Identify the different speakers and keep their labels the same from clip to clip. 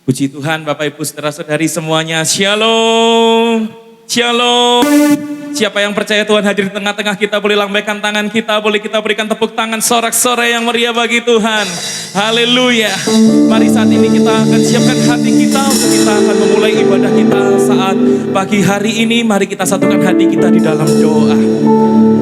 Speaker 1: Puji Tuhan Bapak Ibu Saudara-saudari semuanya, Shalom, Shalom. Siapa yang percaya Tuhan hadir di tengah-tengah kita, boleh lambaikan tangan kita, boleh kita berikan tepuk tangan sorak-sorai yang meriah bagi Tuhan. Haleluya. Mari saat ini kita akan siapkan hati kita untuk kita akan memulai ibadah kita saat pagi hari ini. Mari kita satukan hati kita di dalam doa.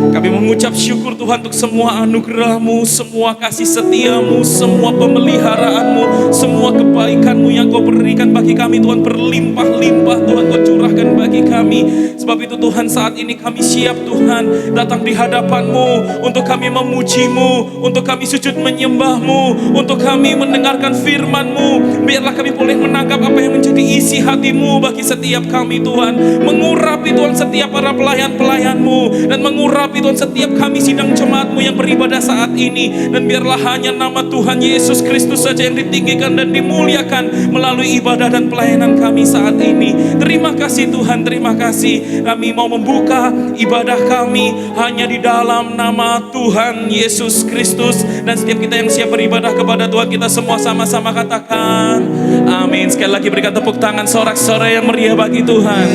Speaker 1: Kami mengucap syukur Tuhan untuk semua anugerah-Mu, semua kasih setia-Mu, semua pemeliharaanmu, semua kebaikan-Mu yang Kau berikan bagi kami Tuhan, berlimpah-limpah Tuhan Kau curahkan bagi kami. Sebab itu Tuhan saat ini kami siap Tuhan datang di hadapan-Mu untuk kami memuji-Mu, untuk kami sujud menyembah-Mu, untuk kami mendengarkan firman-Mu. Biarlah kami boleh menangkap apa yang menjadi isi hati-Mu bagi setiap kami Tuhan. Mengurapi Tuhan setiap para pelayan-pelayan-Mu, dan mengurapi Tuhan setiap kami sidang jemaat-Mu yang beribadah saat ini. Dan biarlah hanya nama Tuhan Yesus Kristus saja yang ditinggikan dan dimuliakan melalui ibadah dan pelayanan kami saat ini. Terima kasih Tuhan, terima kasih. Kami mau membuka ibadah kami hanya di dalam nama Tuhan Yesus Kristus. Dan setiap kita yang siap beribadah kepada Tuhan, kita semua sama-sama katakan amin. Sekali lagi berikan tepuk tangan sorak-sorai yang meriah bagi Tuhan.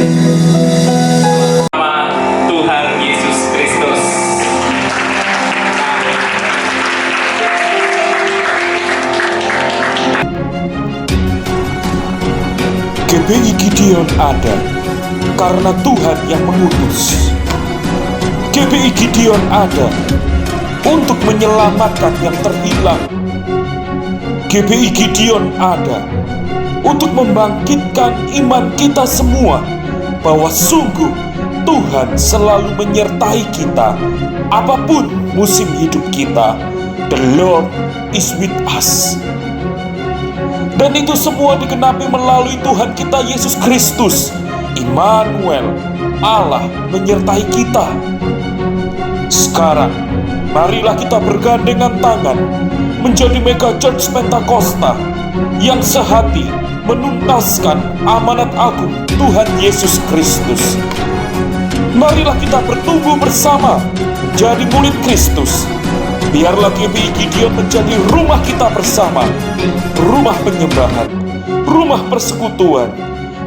Speaker 2: GBI Gideon ada karena Tuhan yang mengutus. GBI Gideon ada untuk menyelamatkan yang terhilang. GBI Gideon ada untuk membangkitkan iman kita semua bahwa sungguh Tuhan selalu menyertai kita apapun musim hidup kita. The Lord is with us. Dan itu semua digenapi melalui Tuhan kita Yesus Kristus, Immanuel, Allah menyertai kita. Sekarang, marilah kita bergandengan tangan menjadi Mega Church Pentakosta yang sehati menuntaskan amanat agung Tuhan Yesus Kristus. Marilah kita bertumbuh bersama menjadi murid Kristus. Biarlah GBI Gideon menjadi rumah kita bersama, rumah penyembahan, rumah persekutuan,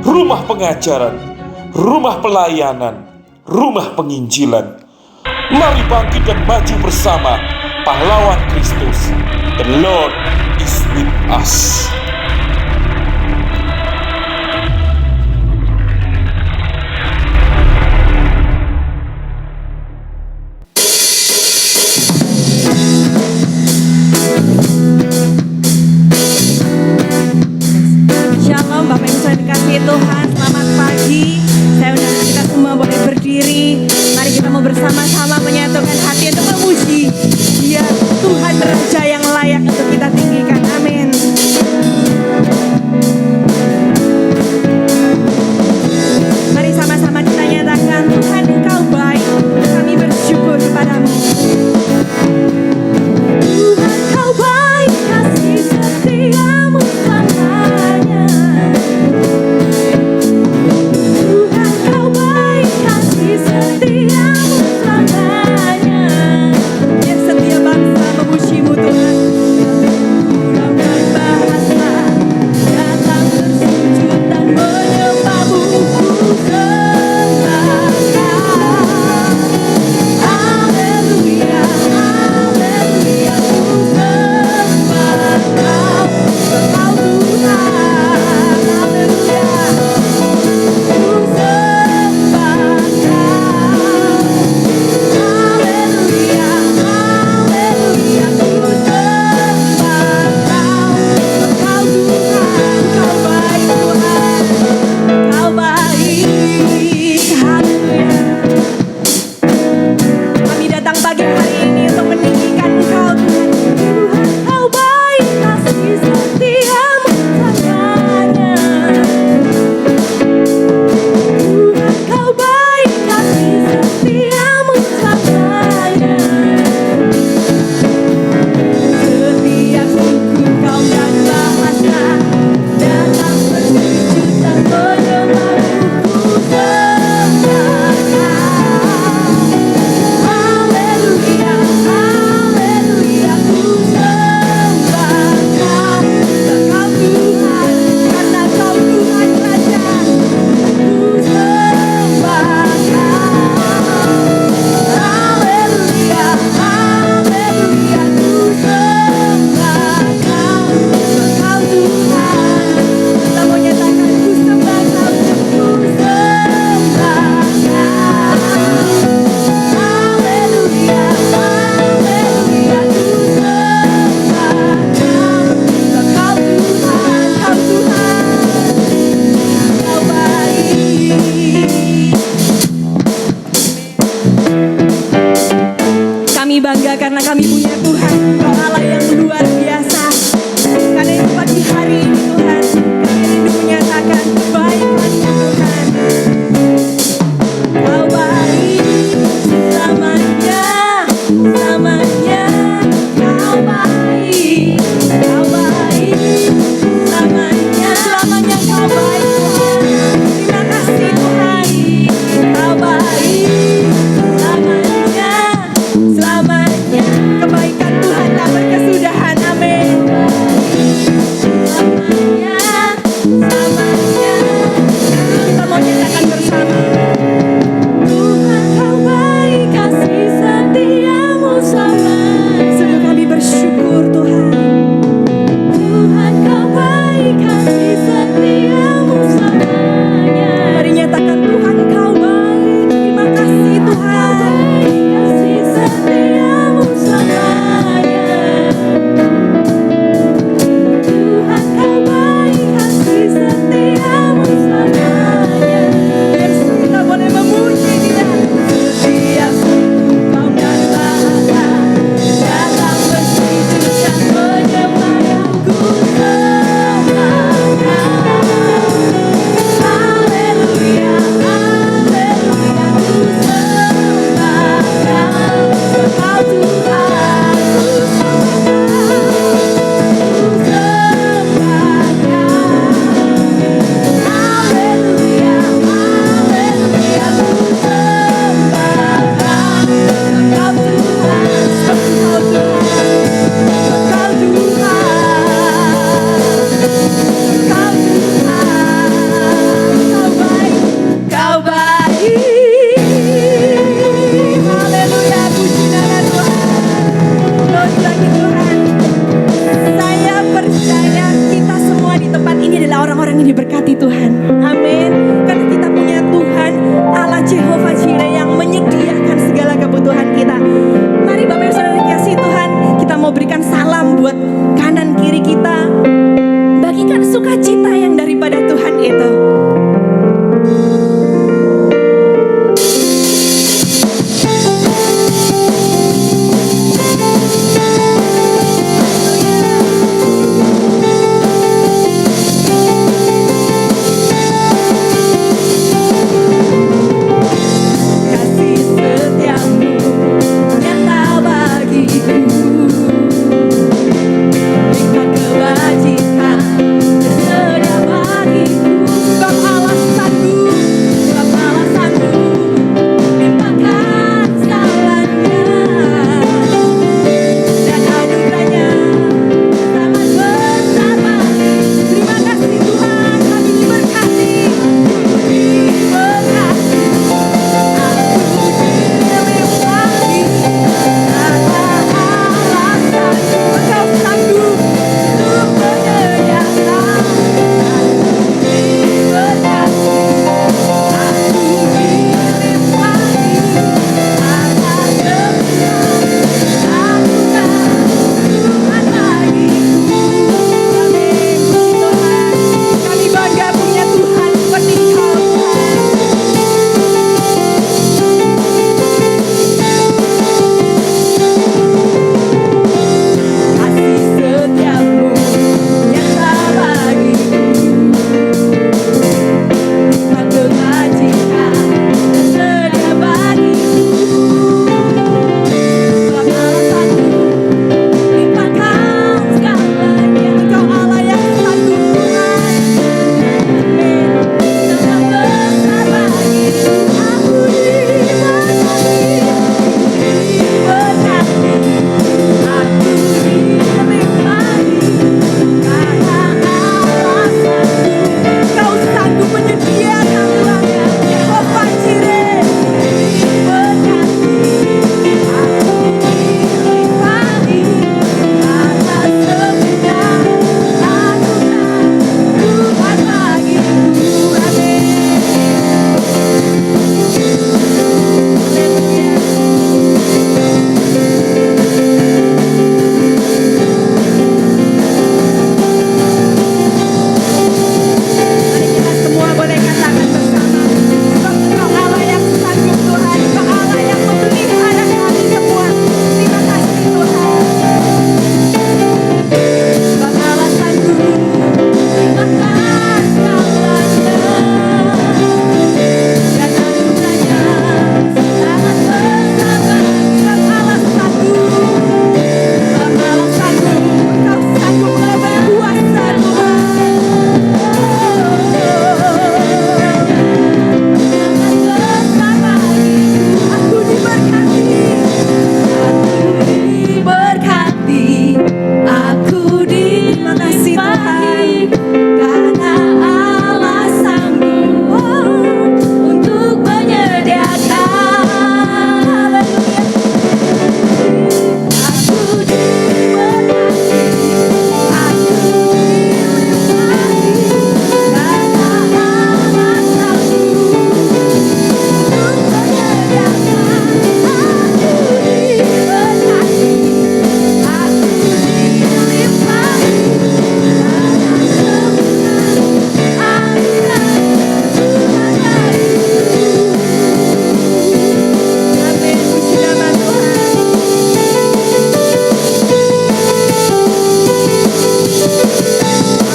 Speaker 2: rumah pengajaran, rumah pelayanan, rumah penginjilan. Mari bangkit dan maju bersama pahlawan Kristus. The Lord is with us.
Speaker 3: Tuhan, selamat pagi. Saya undang kita semua boleh berdiri. Mari kita mau bersama-sama menyatukan hati untuk memuji Dia, Tuhan Raja yang layak untuk kita tinggikan. Amin. orang yang diberkati Tuhan. Amin. Karena kita punya Tuhan Allah Jehovah Jireh yang menyediakan segala kebutuhan kita. Mari Bapak Ibu Saudara dikasihi Tuhan, kita mau berikan salam buat kanan kiri kita. Bagikan sukacita yang daripada Tuhan itu. Kasih setiamu nyata bagiku, nikmat kebajikan tersedia bagiku. Sebab alasanku limpahkan salahnya dan anugerahnya sangat besar bagi. Terima kasih Tuhan, kami diberkati, diberkati. Aku dilimpahi karena alasan Engkau sanggup untuk menyediakan. Aku diberkati, aku dilimpahi karena anugerah Tuhan bagiku. Amin. Tuhan, kami bangga punya Tuhan seperti Engkau, Tuhan. Kasih setiamu nyata bagiku, nikmat kebajikan tersedia bagiku. Sebab alasanku limpahkan segalanya. Engkau Allah yang sanggup Tuhan. Amin. Sangat besar bagiku. Aku diberkati, aku dilimpahi karena alasanku Engkau sanggup menyediakan Tuhan. Jehovah Jireh, diberkati, aku dilimpahi karena sepenuhnya anugerah Tuhan bagiku. Amin. Mari kita semua boleh katakan bersama, sebab Engkau Allah yang sanggup Tuhan, Engkau Allah yang memelihara kami semua. Terima kasih Tuhan. Sebab alasanku limpahkan segalanya dan anugerahnya sangat besar bagi. Sebab alasanku Engkau sanggup melawan kuasa Tuhan. Aku diberkati, aku dilimpahi karena alasanmu untuk menyediakan. Aku diberkati, aku dilimpahi karena alasanmu untuk menyediakan. Aku diberkati, aku dilimpahi karena sempurna anugerah Tuhan bagiku. Amin. Puji nama Tuhan.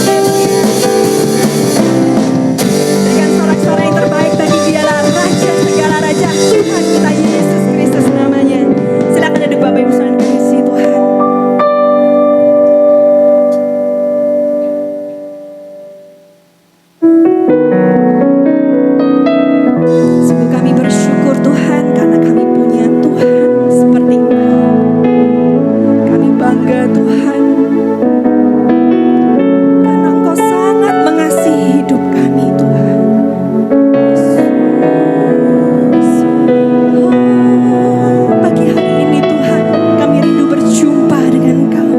Speaker 3: Haleluya. Berikan sorak-sorai yang terbaik bagi Dialah Raja segala raja, Tuhan kita Yesus Kristus namanya. Silakan duduk Bapak Ibu Saudara dikasihi Tuhan. Sungguh kami bersyukur Tuhan karena kami punya Tuhan seperti Engkau. Kami bangga Tuhan karena Engkau sangat mengasihi hidup kami Tuhan. Oh, pagi hari ini Tuhan kami rindu berjumpa dengan Engkau.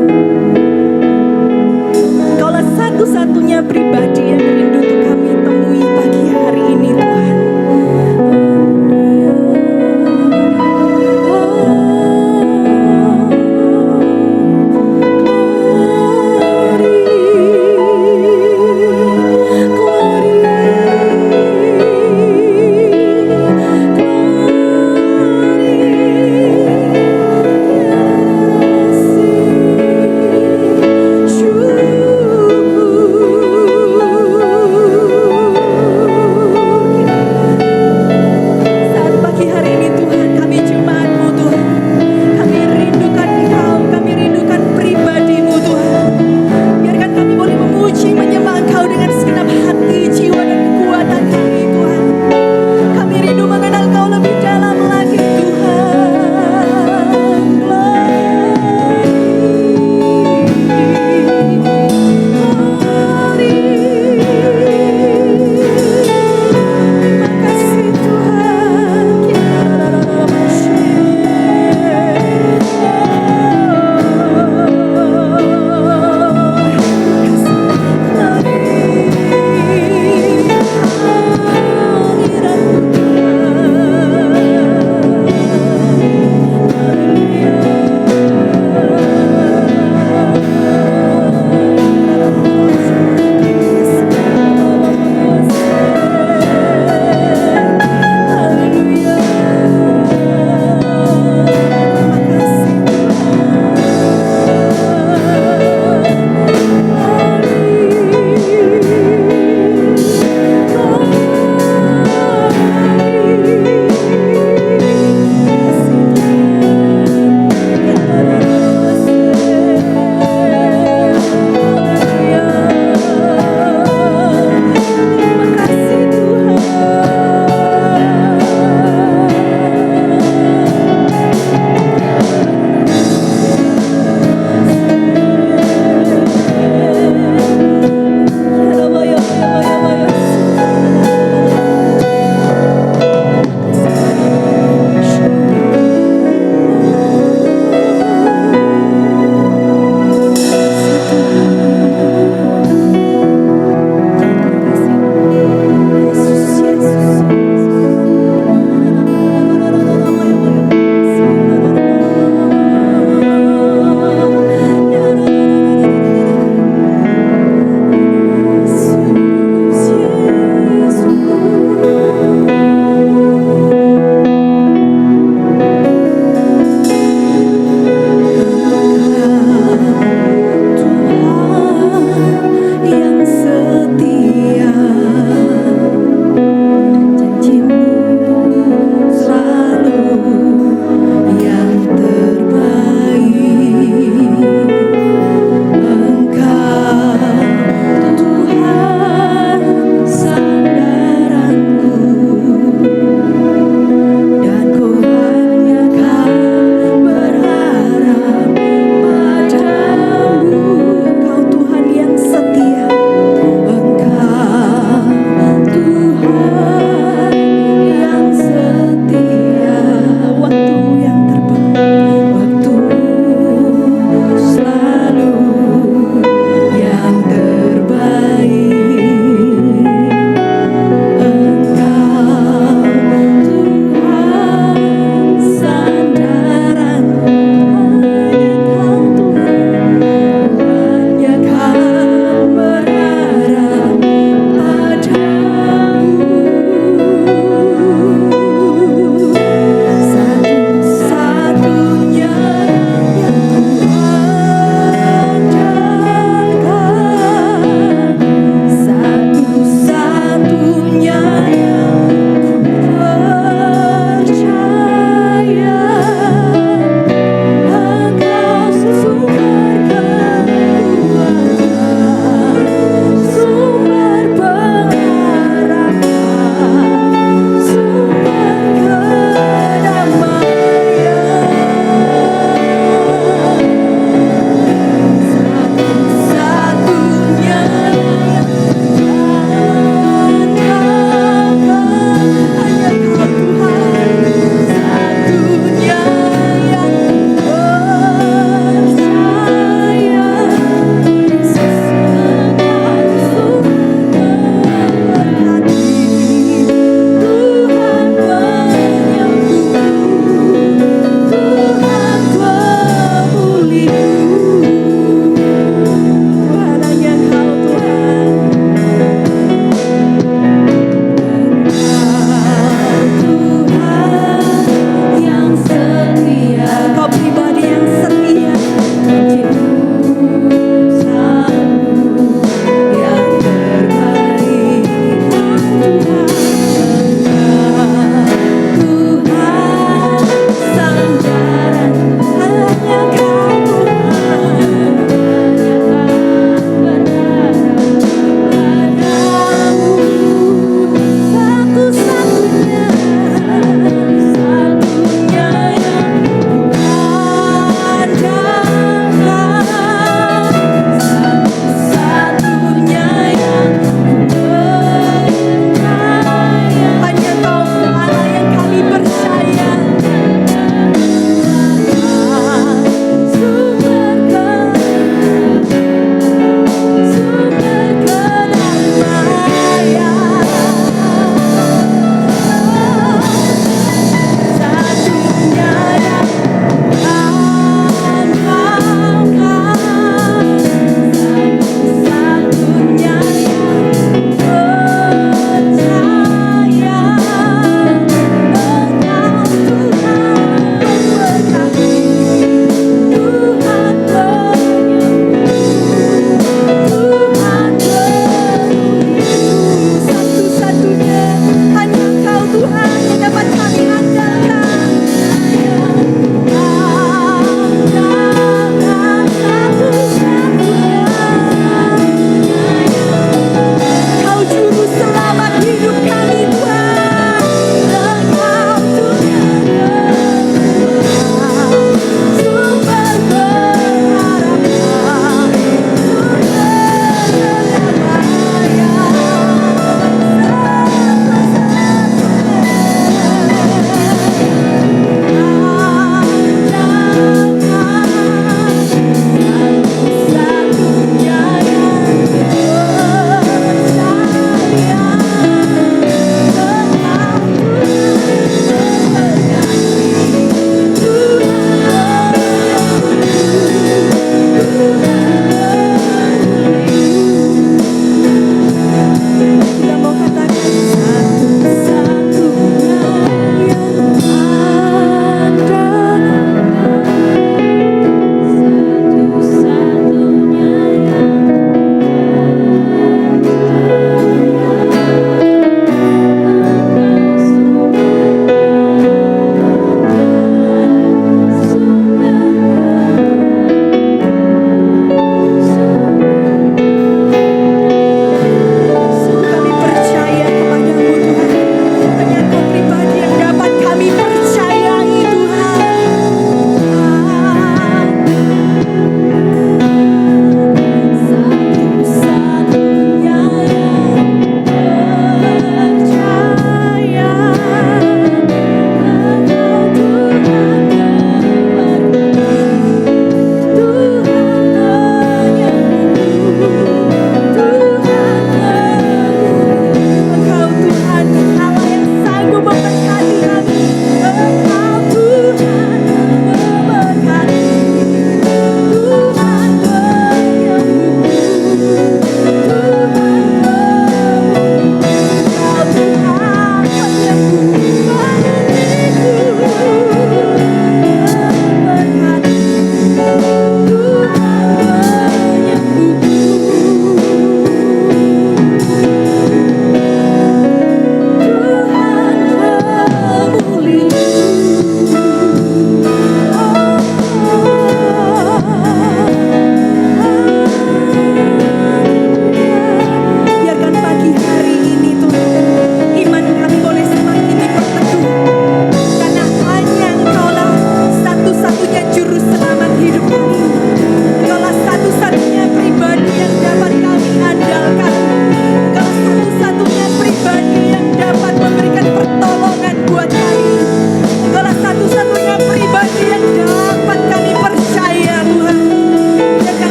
Speaker 3: Engkaulah satu-satunya pribadi yang rindu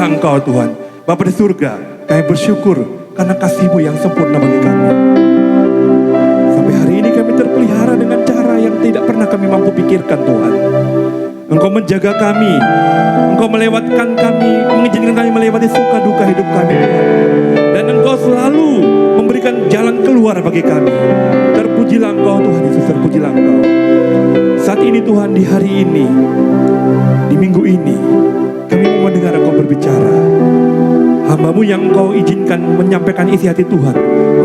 Speaker 4: Terpujilah Engkau Tuhan. Bapa di surga, kami bersyukur karena kasih-Mu yang sempurna bagi kami. Sampai hari ini kami terpelihara dengan cara yang tidak pernah kami mampu pikirkan Tuhan. Engkau menjaga kami, Engkau melewatkan kami, mengizinkan kami melewati suka duka hidup kami Tuhan. Dan Engkau selalu memberikan jalan keluar bagi kami. Terpujilah Engkau Tuhan Yesus, terpujilah Engkau. Saat ini Tuhan, di hari ini, di minggu ini, kami mau mendengar Engkau berbicara. Hamba-Mu yang Engkau izinkan menyampaikan isi hati Tuhan,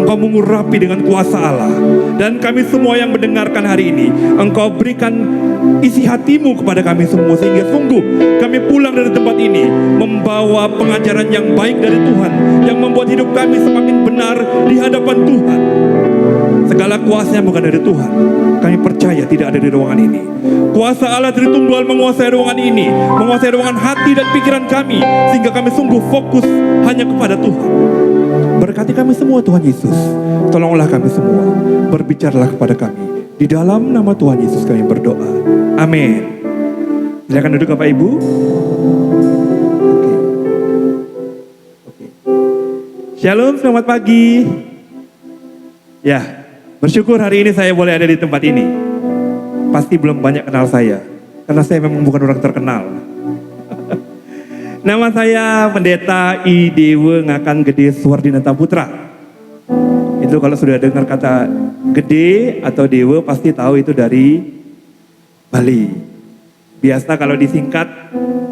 Speaker 4: Engkau mengurapi dengan kuasa Allah. Dan kami semua yang mendengarkan hari ini, Engkau berikan isi hati-Mu kepada kami semua, sehingga sungguh kami pulang dari tempat ini membawa pengajaran yang baik dari Tuhan, yang membuat hidup kami semakin benar di hadapan Tuhan. Segala kuasa yang bukan dari Tuhan, kami percaya tidak ada di ruangan ini. Kuasa Allah dari Tunggal menguasai ruangan ini, menguasai ruangan hati dan pikiran kami, sehingga kami sungguh fokus hanya kepada Tuhan. Berkati kami semua Tuhan Yesus. Tolonglah kami semua, berbicaralah kepada kami. Di dalam nama Tuhan Yesus kami berdoa. Amin. Silakan duduk Bapak Ibu. Oke. Shalom, selamat pagi. Ya, bersyukur hari ini saya boleh ada di tempat ini. Pasti belum banyak kenal saya, karena saya memang bukan orang terkenal. Nama saya Pendeta I. Dewa Ngakan Gede Suwardinata Putra. Itu kalau sudah dengar kata Gede atau Dewa pasti tahu itu dari Bali. Biasa kalau disingkat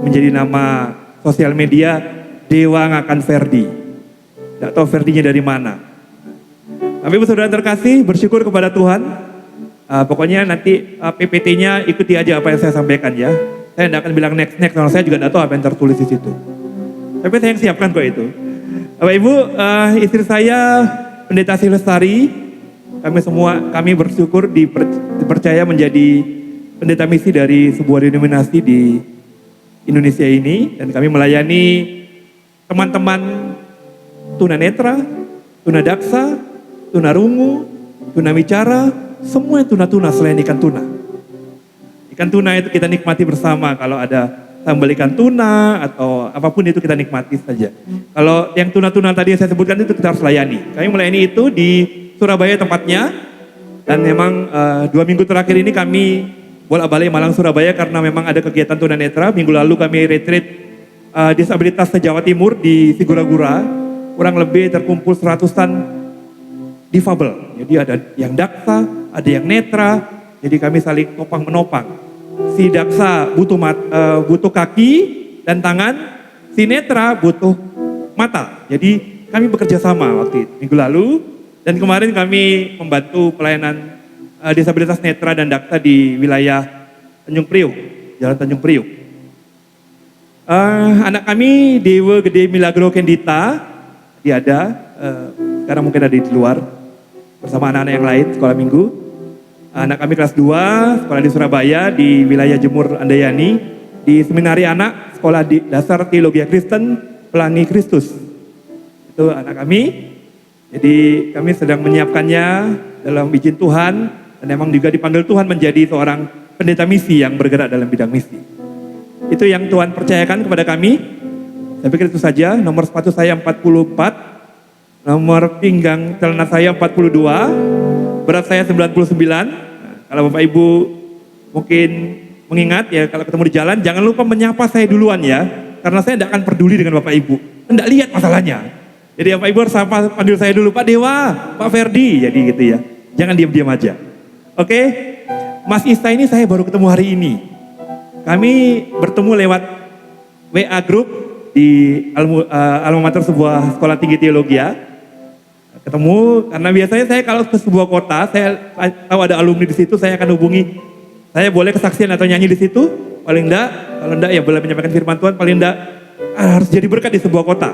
Speaker 4: menjadi nama sosial media Dewa Ngakan Ferdi. Tidak tahu Ferdinya dari mana. Tapi Ibu Saudara terkasih, bersyukur kepada Tuhan. Pokoknya nanti PPT-nya ikuti aja apa yang saya sampaikan ya. Saya tidak akan bilang next, karena saya juga tidak tahu apa yang tertulis di situ. Tapi saya yang siapkan kok itu. Bapak Ibu, istri saya Pendeta Silestari, kami bersyukur dipercaya menjadi pendeta misi dari sebuah denominasi di Indonesia ini. Dan kami melayani teman-teman tunanetra, tunadaksa, tunarungu, tunawicara, semua tuna-tuna selain ikan tuna. Ikan tuna itu kita nikmati bersama kalau ada sambal ikan tuna atau apapun itu kita nikmati saja. Kalau yang tuna-tuna tadi yang saya sebutkan itu kita harus layani. Kami melayani itu di Surabaya tempatnya. Dan memang 2 minggu terakhir ini kami bolak-balik Malang Surabaya karena memang ada kegiatan tunanetra. Minggu lalu kami retreat disabilitas se-Jawa Timur di Sigura-gura. Kurang lebih terkumpul 100-an difabel. Jadi ada yang daksa, ada yang netra. Jadi kami saling topang menopang. Si daksa butuh kaki dan tangan, si netra butuh mata. Jadi kami bekerja sama waktu itu, minggu lalu. Dan kemarin kami membantu pelayanan disabilitas netra dan daksa di wilayah Tanjung Priuk, Jalan Tanjung Priuk. Anak kami Dewa Gede Milagro Kendita, dia ada, sekarang mungkin ada di luar bersama anak-anak yang lain sekolah minggu. Anak kami kelas 2, sekolah di Surabaya, di wilayah Jemur Andayani, di seminari anak, sekolah di dasar Teologi Kristen, Pelangi Kristus. Itu anak kami. Jadi kami sedang menyiapkannya dalam izin Tuhan, dan memang juga dipanggil Tuhan menjadi seorang pendeta misi yang bergerak dalam bidang misi. Itu yang Tuhan percayakan kepada kami. Saya pikir itu saja. Nomor sepatu saya 44, nomor pinggang celana saya 42, berat saya 99. Kalau Bapak Ibu mungkin mengingat ya, kalau ketemu di jalan jangan lupa menyapa saya duluan ya, karena saya tidak akan peduli dengan Bapak Ibu, tidak lihat masalahnya. Jadi Bapak Ibu harus panggil saya dulu, Pak Dewa, Pak Ferdi, jadi gitu ya, jangan diam-diam aja. Oke, Mas Ista ini saya baru ketemu hari ini. Kami bertemu lewat WA Group di alma mater sebuah sekolah tinggi teologi ya. Ketemu, karena biasanya saya kalau ke sebuah kota, saya tahu ada alumni di situ, saya akan hubungi. Saya boleh kesaksian atau nyanyi di situ, paling enggak, kalau enggak ya boleh menyampaikan firman Tuhan, paling enggak harus jadi berkat di sebuah kota.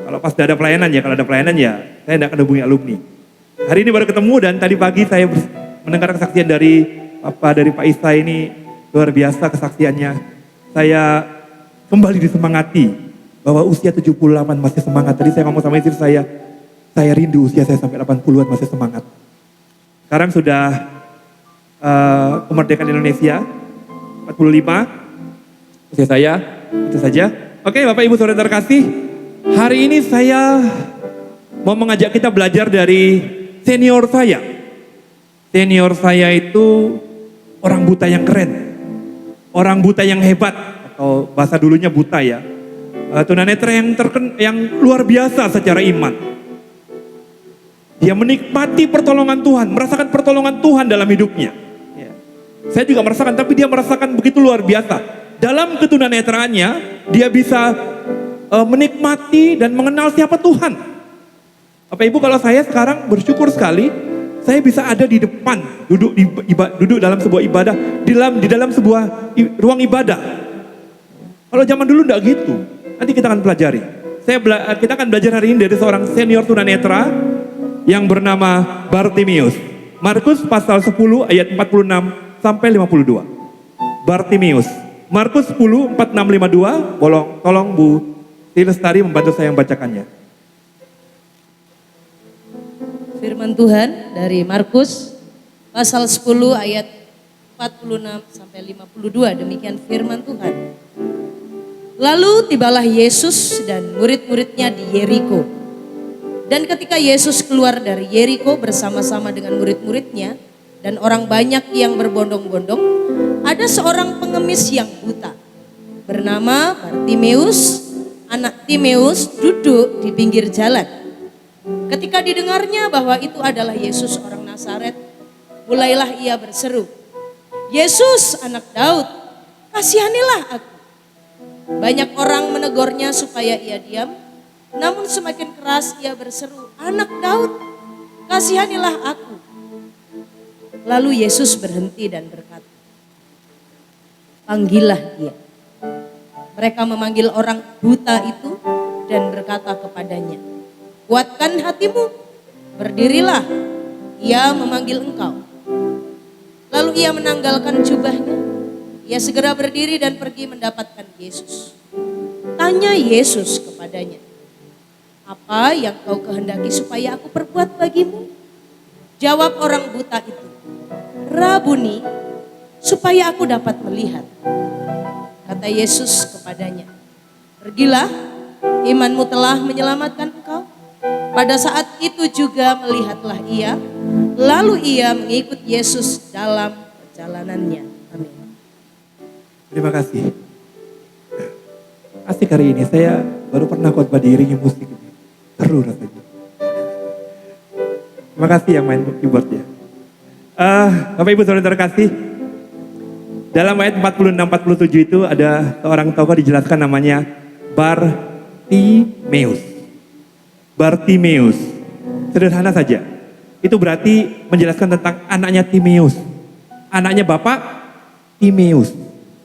Speaker 4: Kalau pas ada pelayanan ya, kalau ada pelayanan ya, saya enggak akan hubungi alumni. Hari ini baru ketemu dan tadi pagi saya mendengar kesaksian dari Pak Isa ini, luar biasa kesaksiannya. Saya kembali disemangati bahwa usia 78 masih semangat. Tadi saya ngomong sama istri saya rindu usia saya sampai 80-an masih semangat. Sekarang sudah kemerdekaan Indonesia 45, usia saya itu saja. Oke, Bapak Ibu Saudara terkasih, hari ini saya mau mengajak kita belajar dari senior saya. Senior saya itu orang buta yang keren, orang buta yang hebat, atau bahasa dulunya buta ya. Tunanetra yang luar biasa secara iman. Dia menikmati pertolongan Tuhan, merasakan pertolongan Tuhan dalam hidupnya. Ya. Saya juga merasakan, tapi dia merasakan begitu luar biasa. Dalam ketunanetraannya, dia bisa menikmati dan mengenal siapa Tuhan. Bapak Ibu, kalau saya sekarang bersyukur sekali, saya bisa ada di depan, duduk dalam sebuah ibadah, di dalam sebuah ruang ibadah. Kalau zaman dulu enggak gitu. Nanti kita akan pelajari. Kita akan belajar hari ini dari seorang senior tunanetra yang bernama Bartimius. Markus pasal 10 ayat 46 sampai 52. Bartimius. Markus 10, 46, 52. Tolong Bu Lestari membantu saya membacakannya.
Speaker 5: Firman Tuhan dari Markus pasal 10 ayat 46 sampai 52. Demikian firman Tuhan. Lalu tibalah Yesus dan murid-muridnya di Yeriko. Dan ketika Yesus keluar dari Yeriko bersama-sama dengan murid-muridnya dan orang banyak yang berbondong-bondong, ada seorang pengemis yang buta bernama Bartimeus, anak Timeus, duduk di pinggir jalan. Ketika didengarnya bahwa itu adalah Yesus orang Nazaret, mulailah ia berseru, "Yesus anak Daud, kasihanilah aku." Banyak orang menegurnya supaya ia diam, namun semakin keras ia berseru, "Anak Daud, kasihanilah aku." Lalu Yesus berhenti dan berkata, "Panggillah dia." Mereka memanggil orang buta itu dan berkata kepadanya, "Kuatkan hatimu, berdirilah, ia memanggil engkau." Lalu ia menanggalkan jubahnya. Ia segera berdiri dan pergi mendapatkan Yesus. Tanya Yesus kepadanya, "Apa yang kau kehendaki supaya aku perbuat bagimu?" Jawab orang buta itu, "Rabuni, supaya aku dapat melihat." Kata Yesus kepadanya, "Pergilah, imanmu telah menyelamatkan engkau." Pada saat itu juga melihatlah ia, lalu ia mengikut Yesus dalam perjalanannya. Amin.
Speaker 4: Terima kasih. Asik hari ini, saya baru pernah khotbah diiringi musik. Seru rasanya. Terima kasih yang main keyboard ya. Bapak Ibu Saudara terkasih, dalam ayat 46-47 itu ada seorang tokoh dijelaskan namanya Bartimeus. Bartimeus, sederhana saja. Itu berarti menjelaskan tentang anaknya Timeus. Anaknya Bapak Timeus.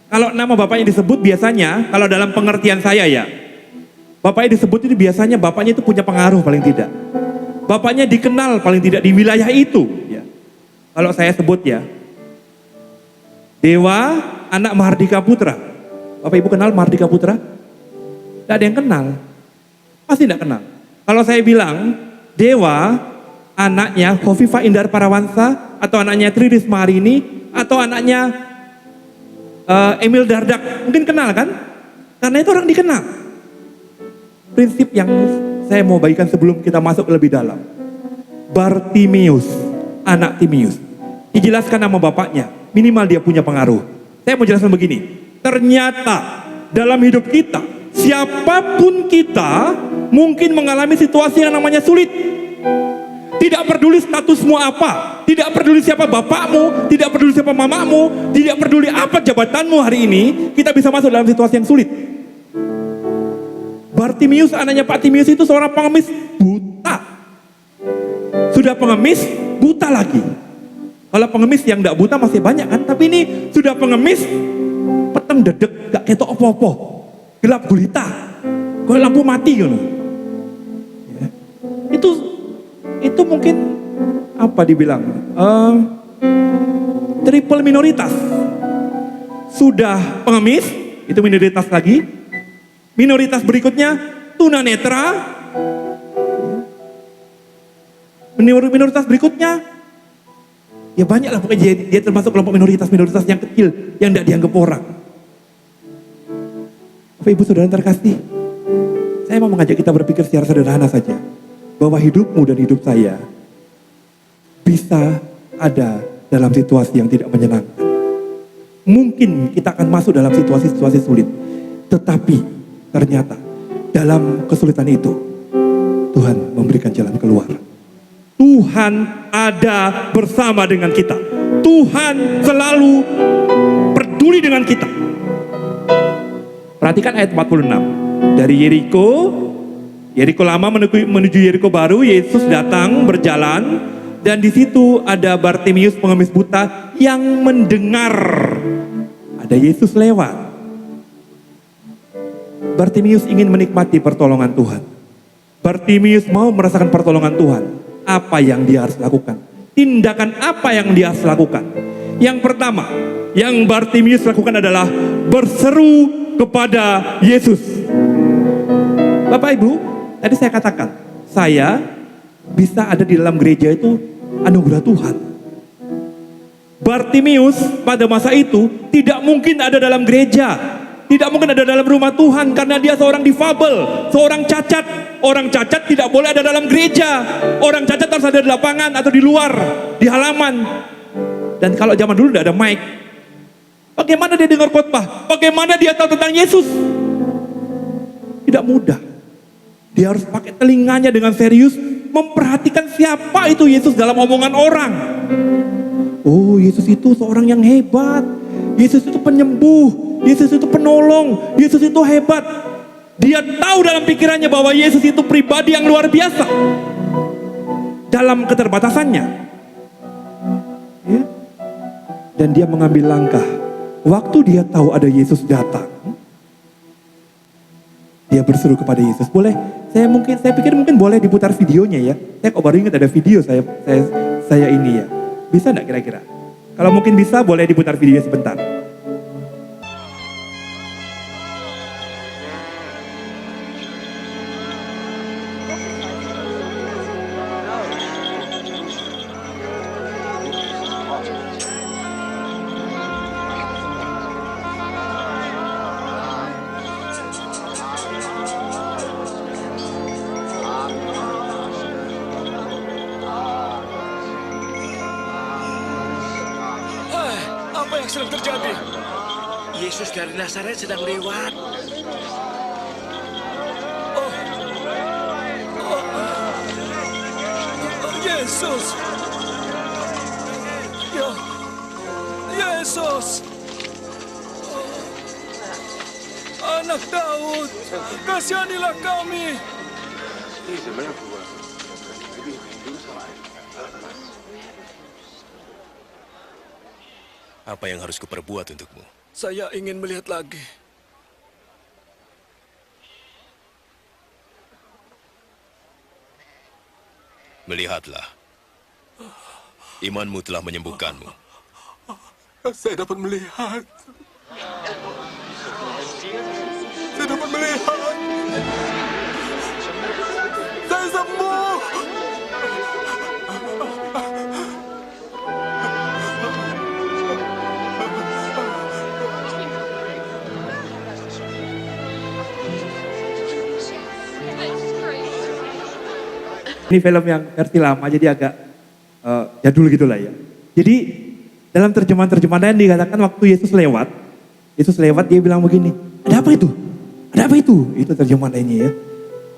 Speaker 4: Kalau nama bapaknya disebut biasanya, kalau dalam pengertian saya ya, bapaknya disebut itu biasanya bapaknya itu punya pengaruh paling tidak. Bapaknya dikenal paling tidak di wilayah itu. Ya. Kalau saya sebut ya, Dewa anak Mahardika Putra. Bapak Ibu kenal Mahardika Putra? Tidak ada yang kenal. Pasti tidak kenal. Kalau saya bilang Dewa anaknya Khofifah Indar Parawansa, atau anaknya Tri Risma Harini, atau anaknya Emil Dardak, mungkin kenal kan? Karena itu orang dikenal. Prinsip yang saya mau bagikan sebelum kita masuk lebih dalam. Bartimeus, anak Timeus. Dijelaskan nama bapaknya, minimal dia punya pengaruh. Saya mau jelaskan begini. Ternyata dalam hidup kita, siapapun kita mungkin mengalami situasi yang namanya sulit. Tidak peduli statusmu apa, tidak peduli siapa bapakmu, tidak peduli siapa mamamu, tidak peduli apa jabatanmu hari ini, kita bisa masuk dalam situasi yang sulit. Bartimeus, anaknya Pak Timeus itu seorang pengemis buta. Sudah pengemis, buta lagi. Kalau pengemis yang tidak buta masih banyak kan, tapi ini sudah pengemis, peteng dedek, gak ketok apa-apa, gelap gulita, kalau lampu mati gitu. Ya. Itu mungkin apa dibilang triple minoritas. Sudah pengemis, itu minoritas lagi. Minoritas berikutnya tunanetra. Minoritas berikutnya ya banyak lah, pokoknya dia termasuk kelompok minoritas yang kecil yang tidak dianggap orang. Bapak Ibu Saudara terkasih, saya mau mengajak kita berpikir secara sederhana saja, bahwa hidupmu dan hidup saya bisa ada dalam situasi yang tidak menyenangkan. Mungkin kita akan masuk dalam situasi-situasi sulit, tetapi ternyata dalam kesulitan itu Tuhan memberikan jalan keluar. Tuhan ada bersama dengan kita. Tuhan selalu peduli dengan kita. Perhatikan ayat 46. Dari Yeriko lama menuju Yeriko baru, Yesus datang berjalan, dan di situ ada Bartimius pengemis buta yang mendengar ada Yesus lewat. Bartimius ingin menikmati pertolongan Tuhan. Bartimius mau merasakan pertolongan Tuhan. Apa yang dia harus lakukan? Tindakan apa yang dia harus lakukan? Yang pertama, yang Bartimius lakukan adalah berseru kepada Yesus. Bapak Ibu, tadi saya katakan, saya bisa ada di dalam gereja itu anugerah Tuhan. Bartimius pada masa itu tidak mungkin ada dalam gereja, tidak mungkin ada dalam rumah Tuhan karena dia seorang difabel, seorang cacat. Orang cacat tidak boleh ada dalam gereja. Orang cacat harus ada di lapangan atau di luar, di halaman. Dan kalau zaman dulu tidak ada mic, bagaimana dia dengar khotbah? Bagaimana dia tahu tentang Yesus? Tidak mudah. Dia harus pakai telinganya dengan serius, memperhatikan siapa itu Yesus dalam omongan orang. Oh, Yesus itu seorang yang hebat. Yesus itu penyembuh. Yesus itu penolong. Yesus itu hebat. Dia tahu dalam pikirannya bahwa Yesus itu pribadi yang luar biasa. Dalam keterbatasannya. Ya. Dan dia mengambil langkah. Waktu dia tahu ada Yesus datang, dia berseru kepada Yesus. Boleh, saya pikir mungkin boleh diputar videonya ya. Saya kok baru ingat ada video saya ini ya. Bisa enggak kira-kira? Kalau mungkin bisa, boleh diputar video sebentar.
Speaker 6: Apa yang sedang terjadi? Yesus dari Nazaret sedang lewat. Yesus. Ya. Yesus. Anak Daud, kasihanilah kami.
Speaker 7: Apa yang harus kuperbuat untukmu?
Speaker 6: Saya ingin melihat lagi.
Speaker 7: Melihatlah. Imanmu telah menyembuhkanmu.
Speaker 6: Saya dapat melihat. Saya dapat melihat. Saya sembuh.
Speaker 4: Ini film yang versi lama, jadi agak jadul gitulah ya. Jadi dalam terjemahan-terjemahan lain dikatakan waktu Yesus lewat dia bilang begini, ada apa itu? Ada apa itu? Itu terjemahan lainnya ya.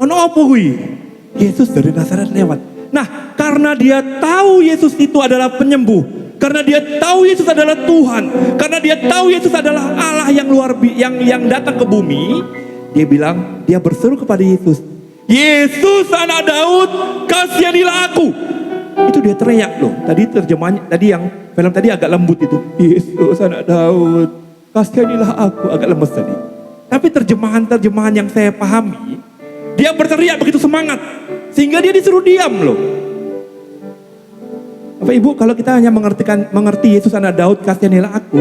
Speaker 4: Ono apa hui? Yesus dari Nazaret lewat. Nah, karena dia tahu Yesus itu adalah penyembuh, karena dia tahu Yesus adalah Tuhan, karena dia tahu Yesus adalah Allah yang yang datang ke bumi, dia berseru kepada Yesus, Yesus anak Daud, kasihanilah aku. Itu dia teriak loh. Tadi terjemahannya, tadi yang film tadi agak lembut itu. Yesus anak Daud, kasihanilah aku. Agak lemes tadi. Tapi terjemahan yang saya pahami, dia berteriak begitu semangat. Sehingga dia disuruh diam loh. Bapak Ibu, kalau kita hanya mengerti Yesus anak Daud, kasihanilah aku,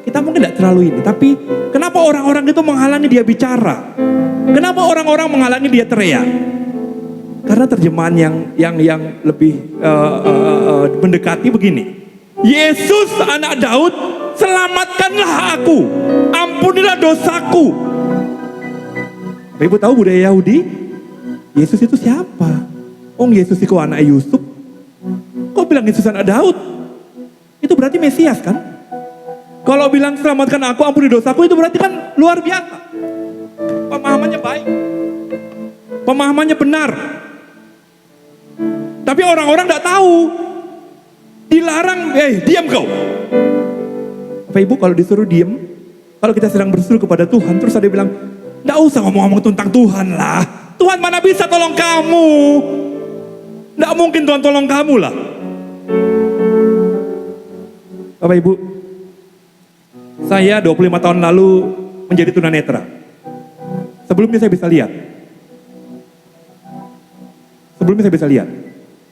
Speaker 4: kita mungkin tidak terlalu ini. Tapi kenapa orang-orang itu menghalangi dia bicara? Kenapa orang-orang menghalangi dia teriak? Karena terjemahan yang lebih mendekati begini. Yesus anak Daud, selamatkanlah aku, ampunilah dosaku. Bapak Ibu tahu budaya Yahudi? Yesus itu siapa? Oh, Yesus itu anak Yusuf. Kok bilang Yesus anak Daud? Itu berarti Mesias kan? Kalau bilang selamatkan aku, ampuni dosaku, itu berarti kan luar biasa. Pemahamannya baik. Pemahamannya benar. Tapi orang-orang tidak tahu. Dilarang, diam kau. Bapak Ibu kalau disuruh diam, kalau kita sedang berseru kepada Tuhan, terus ada bilang, tidak usah ngomong-ngomong tentang Tuhan lah. Tuhan mana bisa tolong kamu? Tidak mungkin Tuhan tolong kamu lah. Bapak Ibu, saya 25 tahun lalu menjadi tunanetra. Sebelumnya saya bisa lihat.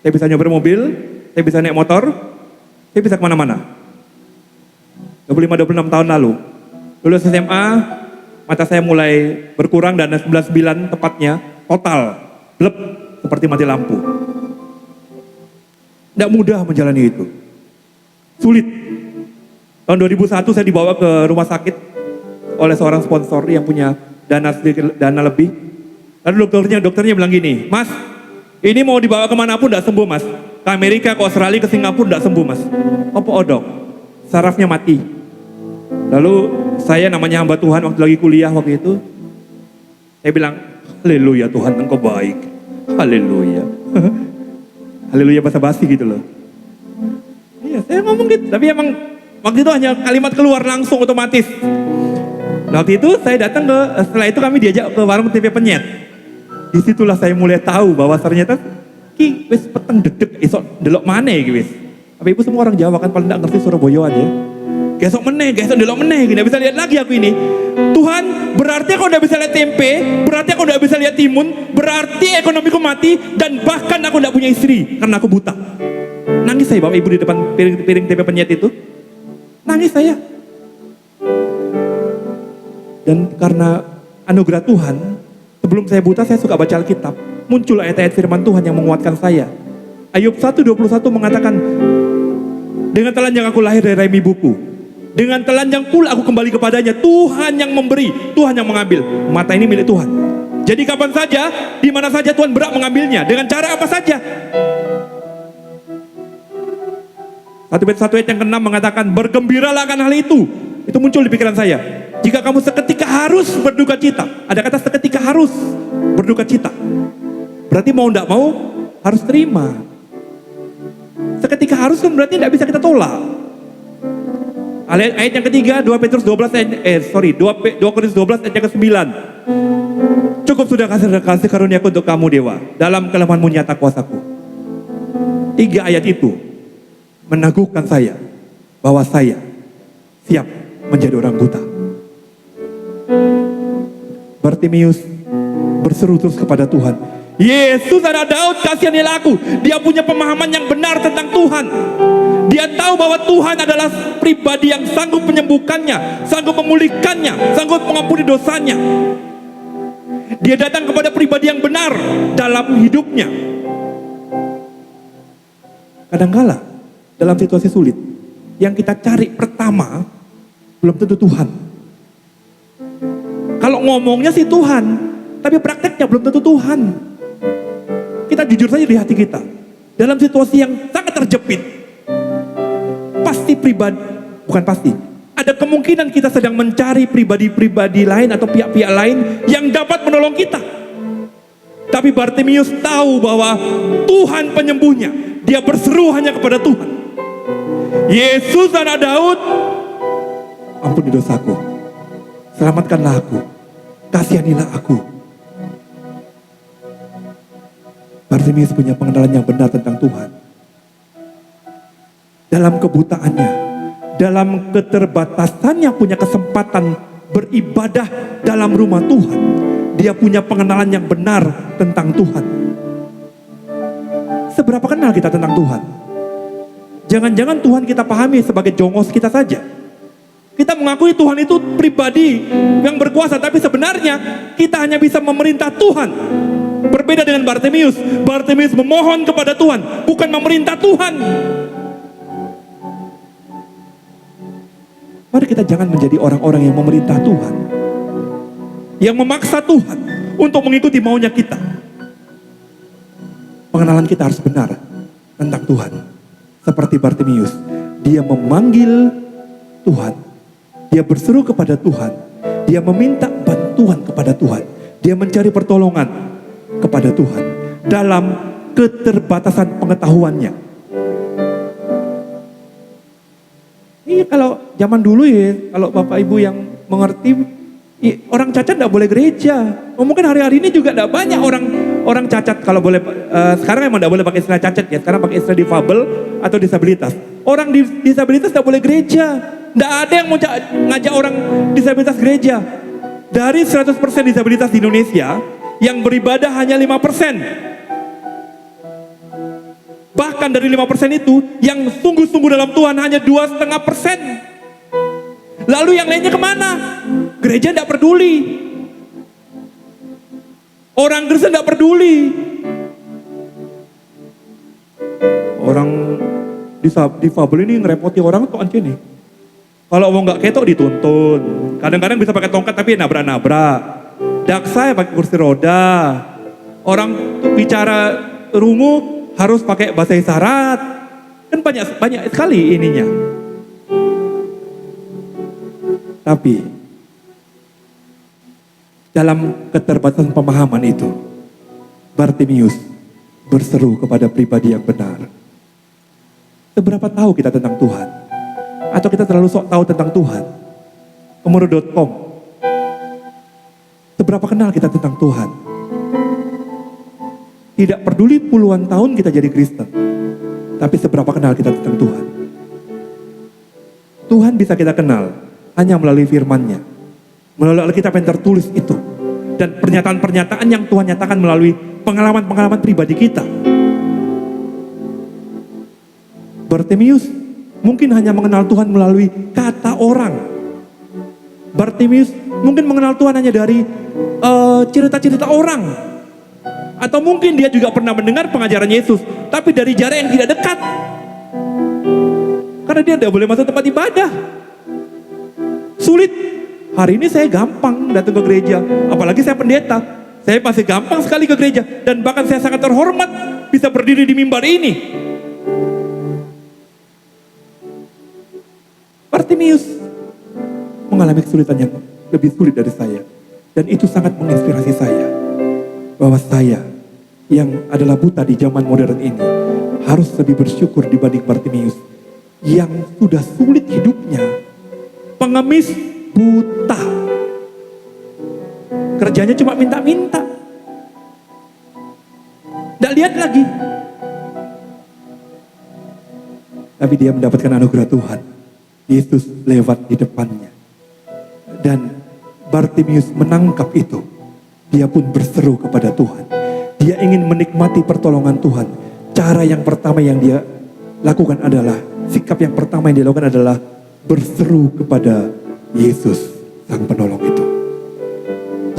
Speaker 4: Saya bisa nyober mobil, saya bisa naik motor, saya bisa kemana-mana. 25-26 tahun lalu. Lulus SMA, mata saya mulai berkurang dan 99 tepatnya, total, blep, seperti mati lampu. Tidak mudah menjalani itu. Sulit. Tahun 2001 saya dibawa ke rumah sakit oleh seorang sponsor yang punya dana lebih. Lalu dokternya bilang gini, Mas, ini mau dibawa kemanapun tidak sembuh Mas. Ke Amerika, ke Australia, ke Singapura tidak sembuh Mas. Apa dok? Sarafnya mati. Lalu saya namanya hamba Tuhan waktu lagi kuliah waktu itu. Saya bilang, haleluya Tuhan engkau baik. Haleluya. Haleluya basa-basi gitu loh. Iya saya ngomong gitu. Tapi emang waktu itu hanya kalimat keluar langsung otomatis. Nah, waktu itu saya datang setelah itu kami diajak ke warung TV Penyet. Disitulah saya mulai tahu bahwa ternyata ki wis peteng dedek esok delok maneh iki wis. Tapi ibu semua orang Jawa kan paling tidak ngerti Surabayaan ya. Gesok delok meneh gini, bisa lihat lagi aku ini. Tuhan, berarti aku udah bisa lihat tempe, berarti aku udah bisa lihat timun, berarti ekonomiku mati dan bahkan aku tidak punya istri karena aku buta. Nangis saya Bapak Ibu di depan piring TV Penyet itu. Nangis saya. Dan karena anugerah Tuhan, sebelum saya buta saya suka baca Alkitab. Muncul ayat-ayat firman Tuhan yang menguatkan saya. Ayub 1:21 mengatakan, dengan telanjang aku lahir dari rahim ibuku. Dengan telanjang pula aku kembali kepadanya. Tuhan yang memberi, Tuhan yang mengambil. Mata ini milik Tuhan. Jadi kapan saja, di mana saja Tuhan berhak mengambilnya. Dengan cara apa saja. 1 ayat yang ke-6 mengatakan, bergembiralah akan hal itu. Itu muncul di pikiran saya. Jika kamu seketika harus berduka cita. Ada kata seketika harus berduka cita. Berarti mau tidak mau harus terima. Seketika harus kan berarti tidak bisa kita tolak. Ayat yang ketiga 2 Korintus 12 ayat yang ke-9. Cukup sudah kasih karuniaku untuk kamu dewa. Dalam kelemahanmu nyata kuasaku. 3 ayat itu meneguhkan saya bahwa saya siap menjadi orang buta. Bartimius berseru terus kepada Tuhan, Yesus anak Daud, kasihanilah aku. Dia punya pemahaman yang benar tentang Tuhan. Dia tahu bahwa Tuhan adalah pribadi yang sanggup menyembuhkannya, sanggup memulihkannya, sanggup mengampuni dosanya. Dia datang kepada pribadi yang benar dalam hidupnya. Kadangkala dalam situasi sulit, yang kita cari pertama belum tentu Tuhan. Kalau ngomongnya sih Tuhan, tapi prakteknya belum tentu Tuhan. Kita jujur saja di hati kita. Dalam situasi yang sangat terjepit, pasti pribadi, bukan pasti, ada kemungkinan kita sedang mencari pribadi-pribadi lain atau pihak-pihak lain yang dapat menolong kita. Tapi Bartimius tahu bahwa Tuhan penyembuhnya. Dia berseru hanya kepada Tuhan. Yesus anak Daud, ampuni dosaku, selamatkanlah aku, kasihanilah aku. Bartimius punya pengenalan yang benar tentang Tuhan. Dalam kebutaannya, dalam keterbatasannya punya kesempatan beribadah dalam rumah Tuhan. Dia punya pengenalan yang benar tentang Tuhan. Seberapa kenal kita tentang Tuhan? Jangan-jangan Tuhan kita pahami sebagai jongos kita saja. Kita mengakui Tuhan itu pribadi yang berkuasa, tapi sebenarnya kita hanya bisa memerintah Tuhan. Berbeda dengan Bartimius. Bartimius memohon kepada Tuhan, bukan memerintah Tuhan. Mari kita jangan menjadi orang-orang yang memerintah Tuhan, yang memaksa Tuhan, untuk mengikuti maunya kita. Pengenalan kita harus benar tentang Tuhan. Seperti Bartimius, dia memanggil Tuhan, dia berseru kepada Tuhan, dia meminta bantuan kepada Tuhan, dia mencari pertolongan kepada Tuhan dalam keterbatasan pengetahuannya. Iya, kalau zaman dulu ya, kalau Bapak Ibu yang mengerti, orang cacat tidak boleh gereja. Mungkin hari-hari ini juga tidak banyak orang cacat, kalau boleh, sekarang emang tidak boleh pakai istilah cacat ya, sekarang pakai istilah difabel atau disabilitas. Orang disabilitas tidak boleh gereja. Tidak ada yang mau ngajak orang disabilitas gereja. Dari 100% disabilitas di Indonesia, yang beribadah hanya 5%. Bahkan dari 5% itu, yang sungguh-sungguh dalam Tuhan hanya 2,5%. Lalu yang lainnya kemana? Gereja tidak peduli. Orang Kristen tidak peduli. Orang difabel ini ngerepoti orang tuh anjir nih. Kalau mau nggak ketok dituntun. Kadang-kadang bisa pakai tongkat tapi nabrak-nabrak. Daksa ya pakai kursi roda. Orang tuh bicara rungu harus pakai bahasa isyarat. Kan banyak sekali ininya. Tapi dalam keterbatasan pemahaman itu, Bartimius berseru kepada pribadi yang benar. Seberapa tahu kita tentang Tuhan? Atau kita terlalu sok tahu tentang Tuhan? Umur.com. Seberapa kenal kita tentang Tuhan? Tidak peduli puluhan tahun kita jadi Kristen, tapi seberapa kenal kita tentang Tuhan? Tuhan bisa kita kenal hanya melalui firman-Nya, melalui Alkitab yang tertulis itu, dan pernyataan-pernyataan yang Tuhan nyatakan melalui pengalaman-pengalaman pribadi kita. Bartimius mungkin hanya mengenal Tuhan melalui kata orang. Bartimius mungkin mengenal Tuhan hanya dari cerita-cerita orang. Atau mungkin dia juga pernah mendengar pengajaran Yesus, tapi dari jarak yang tidak dekat. Karena dia tidak boleh masuk tempat ibadah. Sulit. Hari ini saya gampang datang ke gereja, apalagi saya pendeta. Saya masih gampang sekali ke gereja, dan bahkan saya sangat terhormat bisa berdiri di mimbar ini. Bartimius mengalami kesulitan yang lebih sulit dari saya, dan itu sangat menginspirasi saya bahwa saya yang adalah buta di zaman modern ini harus lebih bersyukur dibanding Bartimius yang sudah sulit hidupnya, pengemis buta, kerjanya cuma minta-minta, tidak lihat lagi, tapi dia mendapatkan anugerah Tuhan. Yesus lewat di depannya, dan Bartimius menangkap itu. Dia pun berseru kepada Tuhan. Dia ingin menikmati pertolongan Tuhan. Cara yang pertama yang dia lakukan adalah, sikap yang pertama yang dia lakukan adalah berseru kepada Yesus, Sang Penolong itu.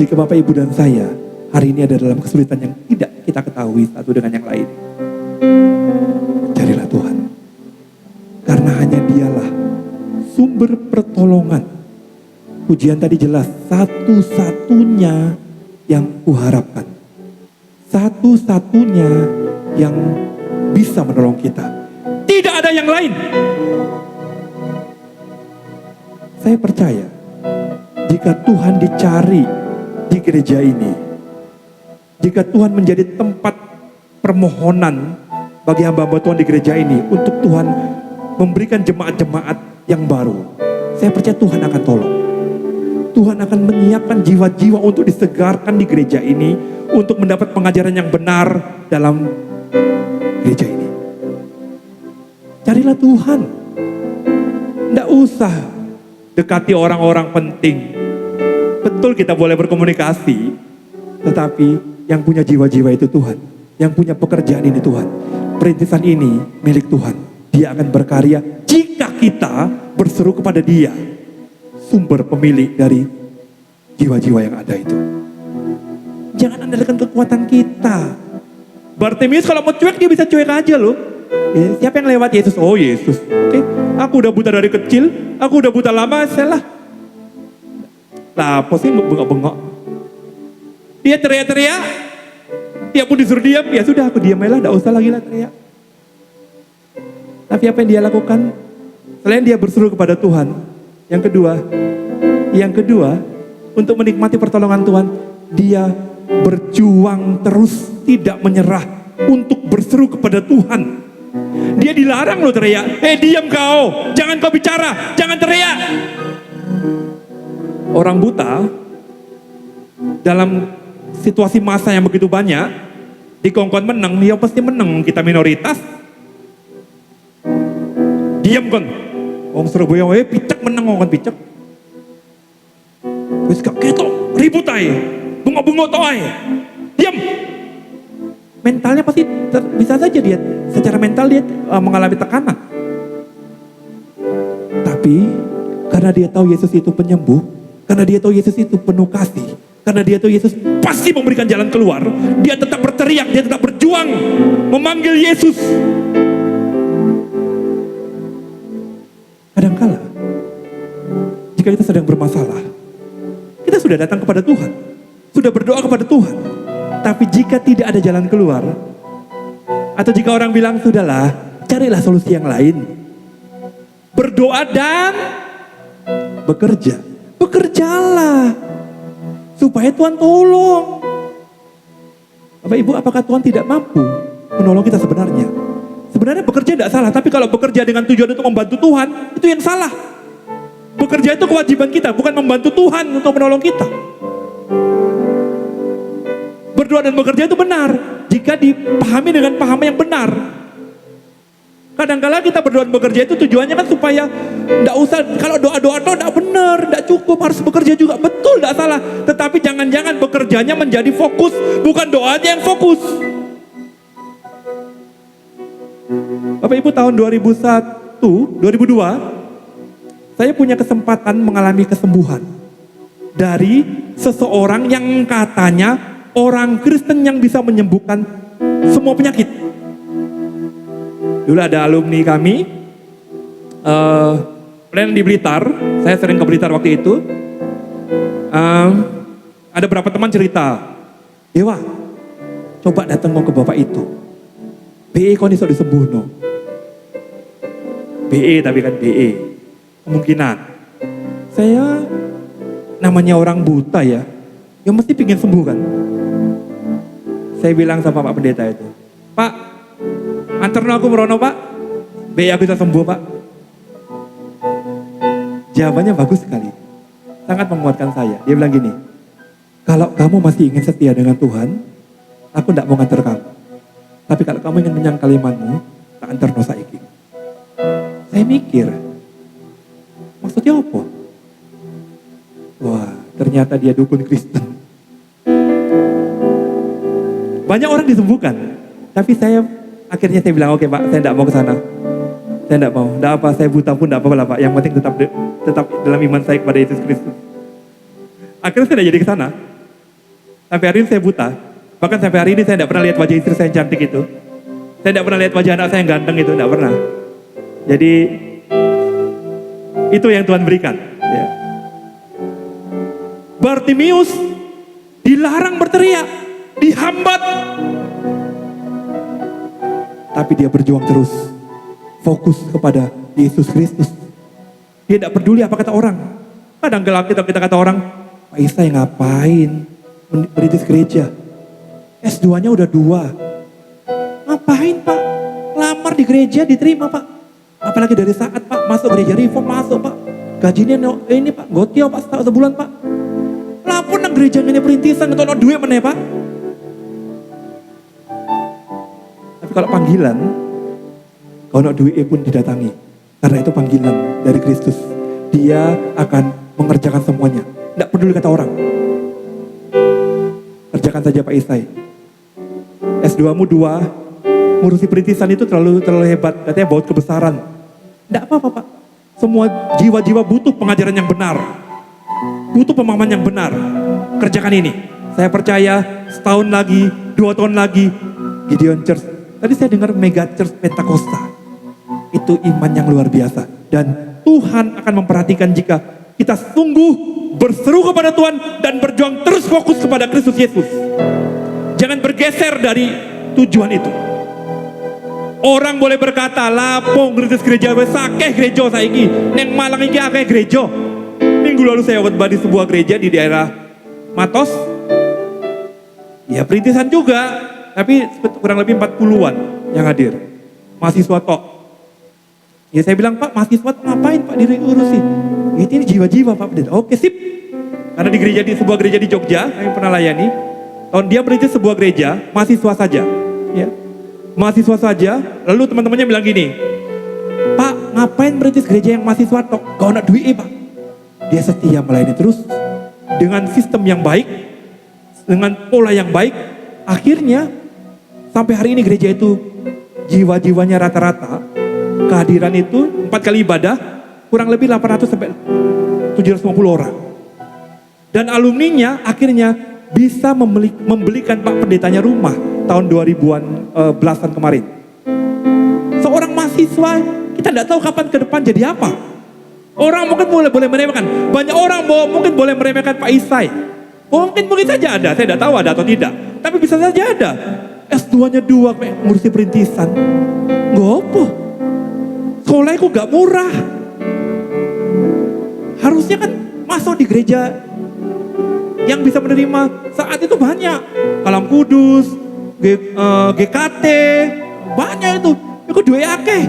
Speaker 4: Jika Bapak, Ibu, dan saya hari ini ada dalam kesulitan yang tidak kita ketahui satu dengan yang lain, carilah Tuhan. Karena hanya Dialah sumber pertolongan. Pujian tadi jelas, satu-satunya yang kuharapkan, satu-satunya yang bisa menolong kita. Tidak ada yang lain. Saya percaya jika Tuhan dicari di gereja ini, jika Tuhan menjadi tempat permohonan bagi hamba-hamba Tuhan di gereja ini untuk Tuhan memberikan jemaat-jemaat yang baru, saya percaya Tuhan akan tolong. Tuhan akan menyiapkan jiwa-jiwa untuk disegarkan di gereja ini, untuk mendapat pengajaran yang benar dalam gereja ini. Carilah Tuhan. Tidak usah dekati orang-orang penting. Betul kita boleh berkomunikasi, tetapi yang punya jiwa-jiwa itu Tuhan. Yang punya pekerjaan ini Tuhan. Perintisan ini milik Tuhan. Dia akan berkarya jika kita berseru kepada Dia, sumber pemilik dari jiwa-jiwa yang ada itu. Jangan andalkan kekuatan kita. Bartimius kalau mau cuek, dia bisa cuek aja loh. Siapa yang lewat? Yesus. Oh Yesus. Oke. Aku udah buta dari kecil. Aku udah buta lama. Salah. Lah apa sih bengok-bengok? Dia teriak-teriak, dia pun disuruh diam, ya sudah aku diam aja lah, tidak usah lagi lah teriak. Tapi apa yang dia lakukan? Selain dia berseru kepada Tuhan, yang kedua, untuk menikmati pertolongan Tuhan, dia berjuang terus, tidak menyerah untuk berseru kepada Tuhan. Dia dilarang loh teriak, diam kau, jangan kau bicara, jangan teriak. Orang buta dalam situasi masa yang begitu banyak, dikongkon menang, dia pasti menang. Kita minoritas, diam kon. Wong Surabaya picek menang ngongkon picek. Wis gak ketok, ribut ae. Bunga-bunga to ae. Diam. Mentalnya pasti bisa saja dia secara mental dia mengalami tekanan. Tapi karena dia tahu Yesus itu penyembuh, karena dia tahu Yesus itu penuh kasih, karena dia tahu Yesus pasti memberikan jalan keluar, dia tetap berteriak, dia tetap berjuang memanggil Yesus. Kadangkala jika kita sedang bermasalah, kita sudah datang kepada Tuhan, sudah berdoa kepada Tuhan, tapi jika tidak ada jalan keluar, atau jika orang bilang sudahlah, carilah solusi yang lain, berdoa dan bekerjalah supaya Tuhan tolong. Bapak Ibu, apakah Tuhan tidak mampu menolong kita sebenarnya? Sebenarnya bekerja tidak salah, tapi kalau bekerja dengan tujuan untuk membantu Tuhan, itu yang salah. Bekerja itu kewajiban kita, bukan membantu Tuhan untuk menolong kita. Berdoa dan bekerja itu benar, jika dipahami dengan pahaman yang benar. Kadang-kala kita berdoa dan bekerja itu tujuannya kan supaya tidak usah, kalau doa-doa itu tidak benar, tidak cukup, harus bekerja juga, betul, tidak salah. Tetapi jangan-jangan bekerjanya menjadi fokus, bukan doanya yang fokus. Bapak Ibu, tahun 2002, saya punya kesempatan mengalami kesembuhan dari seseorang yang katanya orang Kristen yang bisa menyembuhkan semua penyakit. Dulu ada alumni kami, plan di Blitar, saya sering ke Blitar waktu itu. Ada beberapa teman cerita, Dewa, coba datang ke bapak itu. BE kau bisa disembuh no. BE tapi kan BE, kemungkinan. Saya namanya orang buta ya mesti pingin sembuh kan. Saya bilang sama Pak Pendeta itu, Pak, antarno aku merono Pak, BE aku bisa sembuh Pak. Jawabannya bagus sekali, sangat menguatkan saya. Dia bilang gini, kalau kamu masih ingin setia dengan Tuhan, aku tidak mau ngantar kamu. Tapi kalau kamu ingin menyangkal imanmu, tak antarno saiki. Saya mikir, maksudnya apa? Wah, ternyata dia dukun Kristen. Banyak orang disembuhkan, tapi akhirnya saya bilang, oke Pak, saya tidak mau ke sana. Saya tidak mau, tidak apa, saya buta pun tidak apa-apa lah Pak. Yang penting tetap dalam iman saya kepada Yesus Kristus. Akhirnya saya tidak jadi ke sana. Sampai hari ini saya buta. Bahkan sampai hari ini saya tidak pernah lihat wajah istri saya yang cantik itu. Saya tidak pernah lihat wajah anak saya yang ganteng itu, tidak pernah. Jadi itu yang Tuhan berikan. Ya. Bartimius dilarang berteriak, dihambat, tapi dia berjuang terus, fokus kepada Yesus Kristus. Dia tidak peduli apa kata orang. Kadang-kadang kita kata orang, Pak Isai ngapain merintis gereja? S2-nya udah 2. Ngapain Pak? Lamar di gereja diterima Pak. Apalagi dari saat Pak masuk gereja Reform, masuk Pak. Gajinya ini Pak, gotio Pak sebulan Pak. Lapor nang gereja ini perintisan atau duit mana Pak? Tapi kalau panggilan, kalau duit pun didatangi. Karena itu panggilan dari Kristus. Dia akan mengerjakan semuanya. Tidak peduli kata orang. Kerjakan saja Pak Isai. S2-mu 2, ngurusi perintisan itu terlalu hebat. Katanya baut kebesaran. Tidak apa-apa Pak. Semua jiwa-jiwa butuh pengajaran yang benar. Butuh pemahaman yang benar. Kerjakan ini. Saya percaya setahun lagi, 2 tahun lagi, Gideon Church. Tadi saya dengar Mega Church Pentakosta. Itu iman yang luar biasa. Dan Tuhan akan memperhatikan jika kita sungguh berseru kepada Tuhan, dan berjuang terus fokus kepada Kristus Yesus. Jangan bergeser dari tujuan itu. Orang boleh berkata, lapo ngeritis gereja wis akeh gereja saiki. Neng Malang iki akeh gereja. Minggu lalu saya khotbah di sebuah gereja di daerah Matos. Ya perintisan juga, tapi kurang lebih 40-an yang hadir. Mahasiswa tok. Ya saya bilang, Pak, mahasiswa ngapain Pak diurusi? Ini jiwa-jiwa Pak Pendeta. Oke sip. Karena di sebuah gereja di Jogja, kami pernah layani. Tahun dia merintis sebuah gereja, mahasiswa saja. Ya. Mahasiswa saja, lalu teman-temannya bilang gini, Pak, ngapain merintis gereja yang mahasiswa tok? Gak ada duit Pak. Dia setia melayani terus, dengan sistem yang baik, dengan pola yang baik. Akhirnya, sampai hari ini gereja itu, jiwa-jiwanya rata-rata, kehadiran itu 4 kali ibadah, kurang lebih 800 sampai 750 orang. Dan alumninya akhirnya bisa membelikan Pak Pendetanya rumah tahun 2000-an belasan kemarin. Seorang mahasiswa, kita tidak tahu kapan ke depan jadi apa. Orang mungkin boleh meremehkan. Banyak orang mungkin boleh meremehkan Pak Isai. Mungkin saja ada, saya tidak tahu ada atau tidak. Tapi bisa saja ada. S2-nya 2 ngurusi perintisan. Gak apa. Sekolah itu gak murah. Harusnya kan masuk di gereja yang bisa menerima saat itu banyak. Kalam Kudus, GKT, banyak itu. Itu duit akeh.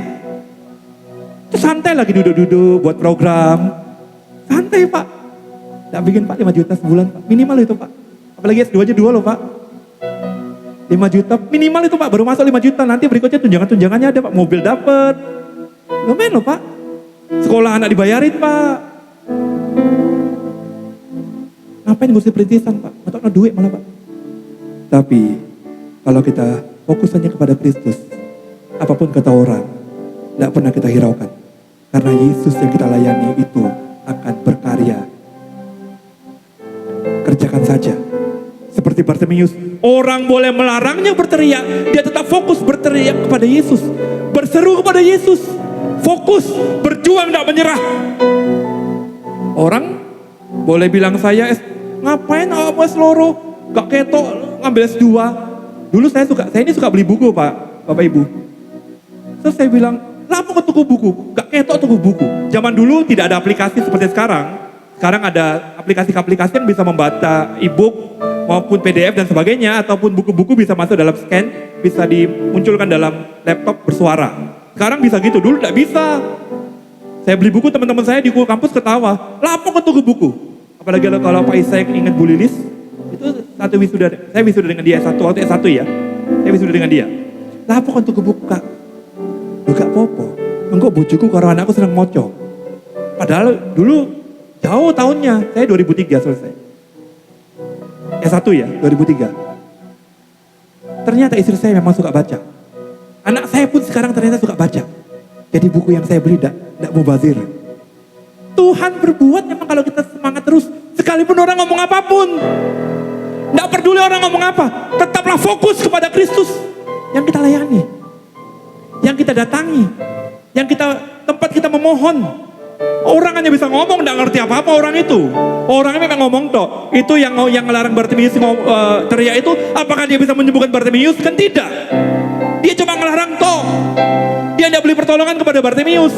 Speaker 4: Itu santai lagi duduk-duduk buat program. Santai Pak. Tak bikin Pak 5 juta sebulan Pak. Minimal itu Pak. Apalagi S2 aja 2 loh Pak. 5 juta minimal itu Pak. Baru masuk 5 juta. Nanti berikutnya tunjangan-tunjangannya ada Pak. Mobil dapat. Lumayan loh Pak. Sekolah anak dibayarin Pak. Ngapain ngurusin perintisan Pak? Atau duit malah Pak. Tapi kalau kita fokus hanya kepada Kristus, apapun kata orang, tidak pernah kita hiraukan. Karena Yesus yang kita layani itu akan berkarya. Kerjakan saja. Seperti Bartimeus, orang boleh melarangnya berteriak, dia tetap fokus berteriak kepada Yesus. Berseru kepada Yesus. Fokus, berjuang, tidak menyerah. Orang boleh bilang saya, ngapain awak seloro, gak ketok ngambil S2. Dulu saya ini suka beli buku Pak, Bapak Ibu. Terus saya bilang, lah mau tuku buku, gak ketok tuku buku. Zaman dulu tidak ada aplikasi seperti sekarang. Sekarang ada aplikasi-aplikasi yang bisa membaca e-book maupun PDF dan sebagainya, ataupun buku-buku bisa masuk dalam scan, bisa dimunculkan dalam laptop bersuara. Sekarang bisa gitu, dulu tidak bisa. Saya beli buku, teman-teman saya di kampus ketawa, lah mau tuku buku. Apalagi kalau Pak Isai ingat Bu Lilis, itu satu wisuda, saya wisuda dengan dia, waktu S1 ya, saya wisuda dengan dia. Lah apa kan tuku buku Kak? Gak apa-apa, enggak bojoku karo anakku senang moco. Padahal dulu jauh tahunnya, saya 2003 selesai. S1 ya, 2003. Ternyata istri saya memang suka baca. Anak saya pun sekarang ternyata suka baca. Jadi buku yang saya beli tidak mubazir. Tuhan berbuat memang kalau kita semangat terus. Sekalipun orang ngomong apapun. Tidak peduli orang ngomong apa. Tetaplah fokus kepada Kristus. Yang kita layani. Yang kita datangi. Yang tempat kita memohon. Orang hanya bisa ngomong, tidak ngerti apa-apa orang itu. Orangnya memang ngomong toh. Itu yang ngelarang Bartimeus teriak itu. Apakah dia bisa menyembuhkan Bartimeus? Kan tidak. Dia cuma ngelarang toh. Dia tidak beli pertolongan kepada Bartimeus.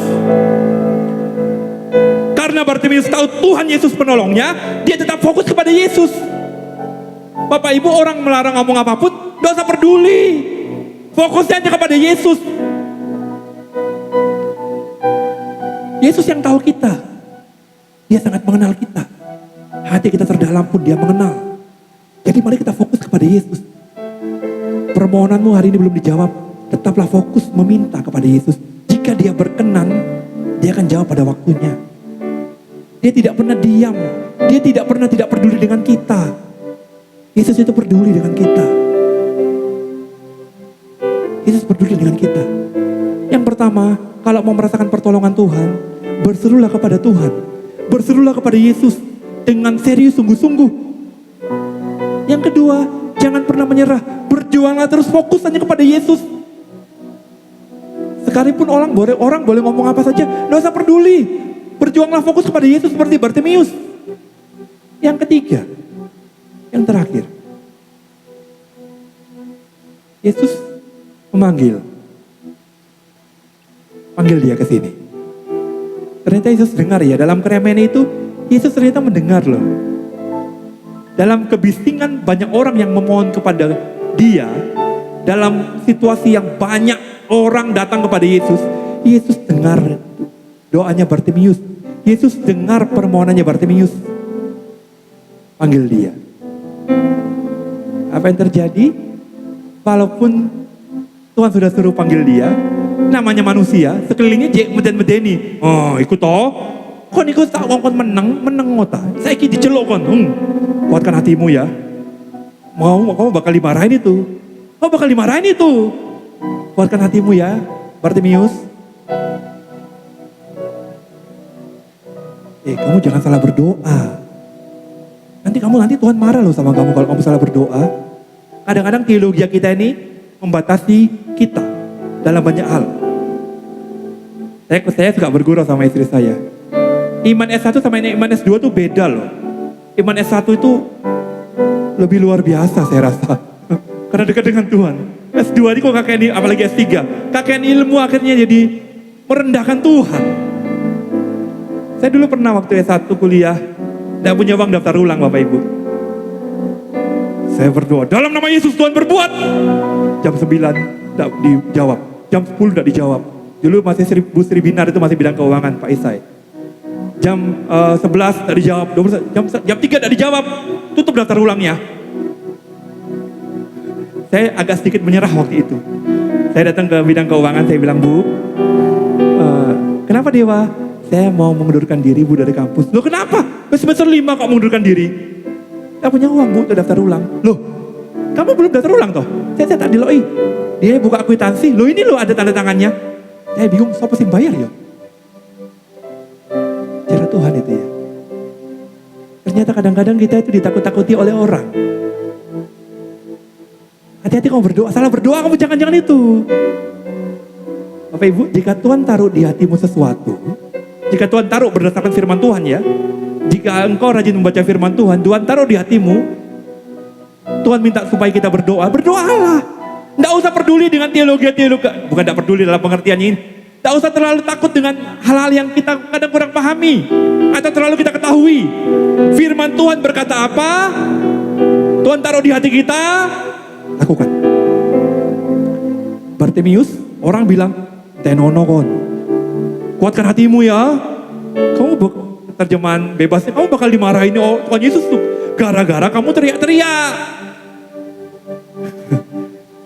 Speaker 4: Karena Bartimeus tahu Tuhan Yesus penolongnya, dia tetap fokus kepada Yesus. Bapak Ibu, orang melarang ngomong apapun, gak usah peduli. Fokusnya hanya kepada Yesus. Yesus yang tahu kita. Dia sangat mengenal kita. Hati kita terdalam pun dia mengenal. Jadi mari kita fokus kepada Yesus. Permohonanmu hari ini belum dijawab. Tetaplah fokus meminta kepada Yesus. Jika dia berkenan, dia akan jawab pada waktunya. Dia tidak pernah diam. Dia tidak pernah tidak peduli dengan kita. Yesus itu peduli dengan kita. Yesus peduli dengan kita. Yang pertama, kalau mau merasakan pertolongan Tuhan, berserulah kepada Tuhan. Berserulah kepada Yesus dengan serius sungguh-sungguh. Yang kedua, jangan pernah menyerah. Berjuanglah terus, fokus hanya kepada Yesus. Sekalipun orang boleh ngomong apa saja, tidak usah peduli. Berjuanglah fokus kepada Yesus seperti Bartimeus. Yang ketiga, yang terakhir, Yesus panggil dia ke sini. Ternyata Yesus dengar ya, dalam keremehan itu Yesus ternyata mendengar loh. Dalam kebisingan banyak orang yang memohon kepada dia, dalam situasi yang banyak orang datang kepada Yesus, Yesus dengar doanya Bartimius. Yesus dengar permohonannya Bartimius. Panggil dia. Apa yang terjadi? Walaupun Tuhan sudah suruh panggil dia, namanya manusia, sekelilingnya jek meden-medeni. Oh, ikut toh. Kon ikut tak kon menang ngota. Saya iki diceluk kon. Kuatkan hatimu ya. Kamu bakal dimarahin itu. Kamu bakal dimarahin itu. Kuatkan hatimu ya, Bartimius. Kamu jangan salah berdoa. Nanti Tuhan marah loh sama kamu kalau kamu salah berdoa. Kadang-kadang teologi kita ini membatasi kita dalam banyak hal. Saya suka bergurau sama istri saya. Iman S1 sama iman S2 tuh beda loh. Iman S1 itu lebih luar biasa saya rasa. Karena dekat dengan Tuhan. S2 ini kok kakek ini, apalagi S3. Kakek ilmu akhirnya jadi merendahkan Tuhan. Saya dulu pernah waktu S1 kuliah, tidak punya uang daftar ulang Bapak Ibu. Saya berdoa, dalam nama Yesus Tuhan berbuat. Jam 9 tidak dijawab. Jam 10 tidak dijawab. Dulu masih Bu Sri Binar itu masih bidang keuangan Pak Isai. Jam 11 tidak dijawab. Jam 3 tidak dijawab. Tutup daftar ulangnya. Saya agak sedikit menyerah waktu itu. Saya datang ke bidang keuangan, saya bilang, Bu, kenapa Dewa? Saya mau mengundurkan diri Bu dari kampus. Loh kenapa? Semester 5 kok mengundurkan diri? Tidak punya uang Bu, untuk daftar ulang. Loh, kamu belum daftar ulang toh? Saya tak diloi. Dia buka kwitansi, loh ini loh ada tanda tangannya. Saya bingung, siapa sih bayar ya? Cara Tuhan itu ya. Ternyata kadang-kadang kita itu ditakut-takuti oleh orang. Hati-hati kamu berdoa, salah berdoa kamu jangan-jangan itu. Bapak Ibu, jika Tuhan taruh di hatimu sesuatu, jika Tuhan taruh berdasarkan firman Tuhan ya, jika engkau rajin membaca firman Tuhan, Tuhan taruh di hatimu, Tuhan minta supaya kita berdoa, berdoalah. Tidak usah peduli dengan teologi, bukan tidak peduli dalam pengertiannya ini. Tidak usah terlalu takut dengan hal-hal yang kita kadang kurang pahami, atau terlalu kita ketahui. Firman Tuhan berkata apa, Tuhan taruh di hati kita, lakukan. Bartimius, orang bilang, tenono kon, kuatkan hatimu ya. Kamu terjemahan bebasnya, kamu bakal dimarahin oh Tuhan Yesus tuh gara-gara kamu teriak-teriak.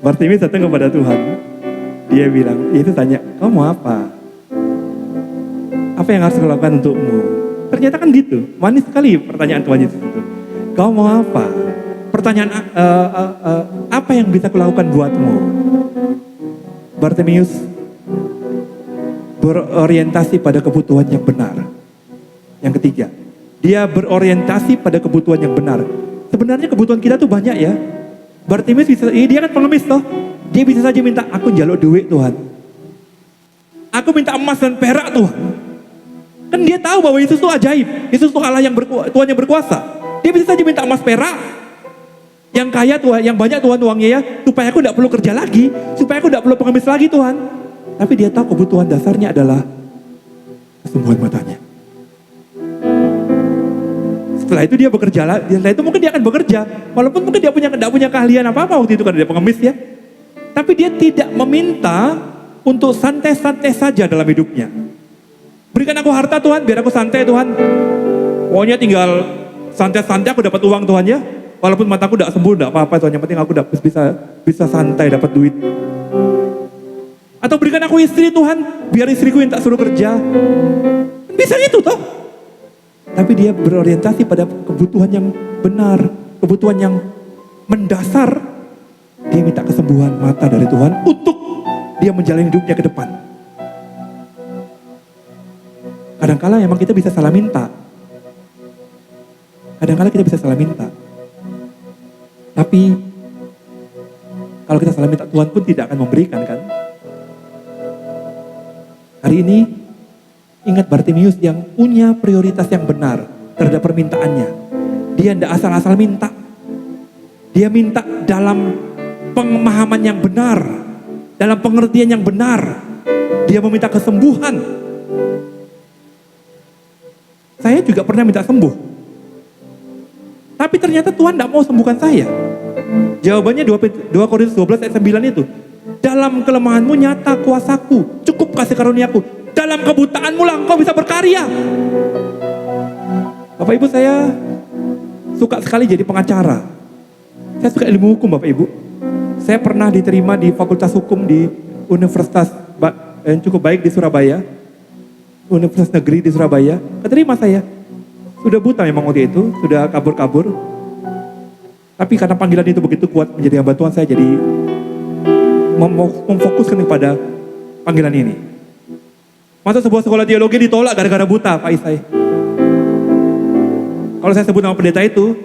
Speaker 4: Bartimius datang kepada Tuhan. Dia bilang, Yesus tanya, kamu mau apa? Apa yang harus kulakukan untukmu? Ternyata kan gitu, manis sekali pertanyaan Tuhan Yesus itu. Kamu mau apa? Pertanyaan apa yang bisa kulakukan buatmu? Bartimius berorientasi pada kebutuhan yang benar. Yang ketiga, dia berorientasi pada kebutuhan yang benar. Sebenarnya kebutuhan kita tuh banyak ya. Bartimius bisa, dia kan pengemis toh. Dia bisa saja minta, aku njaluk duit Tuhan. Aku minta emas dan perak Tuhan. Kan dia tahu bahwa Yesus itu ajaib. Yesus itu Allah yang Tuhan yang berkuasa. Dia bisa saja minta emas perak. Yang kaya Tuhan, yang banyak Tuhan uangnya ya. Supaya aku tidak perlu kerja lagi. Supaya aku tidak perlu pengemis lagi Tuhan. Tapi dia tahu kebutuhan dasarnya adalah kesembuhan matanya. Setelah itu dia bekerja lah. Setelah itu mungkin dia akan bekerja. Walaupun mungkin dia tidak punya keahlian apa-apa waktu itu karena dia pengemis ya. Tapi dia tidak meminta untuk santai-santai saja dalam hidupnya. Berikan aku harta Tuhan, biar aku santai Tuhan. Pokoknya tinggal santai-santai aku dapat uang Tuhan ya. Walaupun mataku tidak sembuh, tidak apa-apa Tuhan. Yang penting aku bisa santai dapat duit. Atau berikan aku istri Tuhan, biar istriku yang tak suruh kerja. Bisa gitu toh. Tapi dia berorientasi pada kebutuhan yang benar, kebutuhan yang mendasar. Dia minta kesembuhan mata dari Tuhan untuk dia menjalani hidupnya ke depan. Kadangkala memang kita bisa salah minta. Kadangkala kita bisa salah minta. Tapi kalau kita salah minta, Tuhan pun tidak akan memberikan kan. Hari ini ingat Bartimius yang punya prioritas yang benar terhadap permintaannya. dia tidak asal-asal minta. Dia minta dalam pemahaman yang benar, dalam pengertian yang benar. Dia meminta kesembuhan. Saya juga pernah minta sembuh. Tapi ternyata Tuhan tidak mau sembuhkan saya. Jawabannya 2 Korintus 12 ayat 9 itu. Dalam kelemahanmu nyata kuasaku, cukup kasih karuniaku. Dalam kebutaanmu lah engkau bisa berkarya. Bapak Ibu, saya suka sekali jadi pengacara. Saya suka ilmu hukum, Bapak Ibu. Saya pernah diterima di Fakultas Hukum di Universitas yang cukup baik di Surabaya. Universitas Negeri di Surabaya. Keterima saya. Sudah buta memang waktu itu, sudah kabur-kabur. Tapi karena panggilan itu begitu kuat menjadi hamba Tuhan, saya jadi memfokuskan kepada panggilan ini. Masa sebuah sekolah teologi ditolak gara-gara buta, Pak Isai. Kalau saya sebut nama pendeta itu,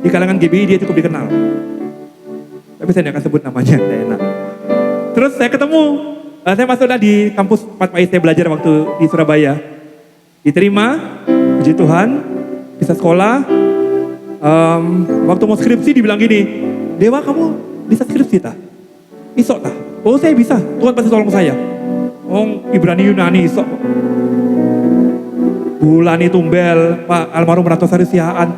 Speaker 4: di kalangan GBI dia cukup dikenal. Tapi saya tidak akan sebut namanya, tidak enak. Terus saya ketemu, saya masuklah di kampus tempat Pak Isai belajar waktu di Surabaya. Diterima, puji Tuhan, bisa sekolah. Waktu mau skripsi dibilang gini, Dewa kamu bisa skripsi tak? Isok tak? Oh saya bisa, Tuhan pasti tolong saya. Oh Ibrani Yunani isok. Bulani Tumbel, Pak almarhum Ratosari Sihaan.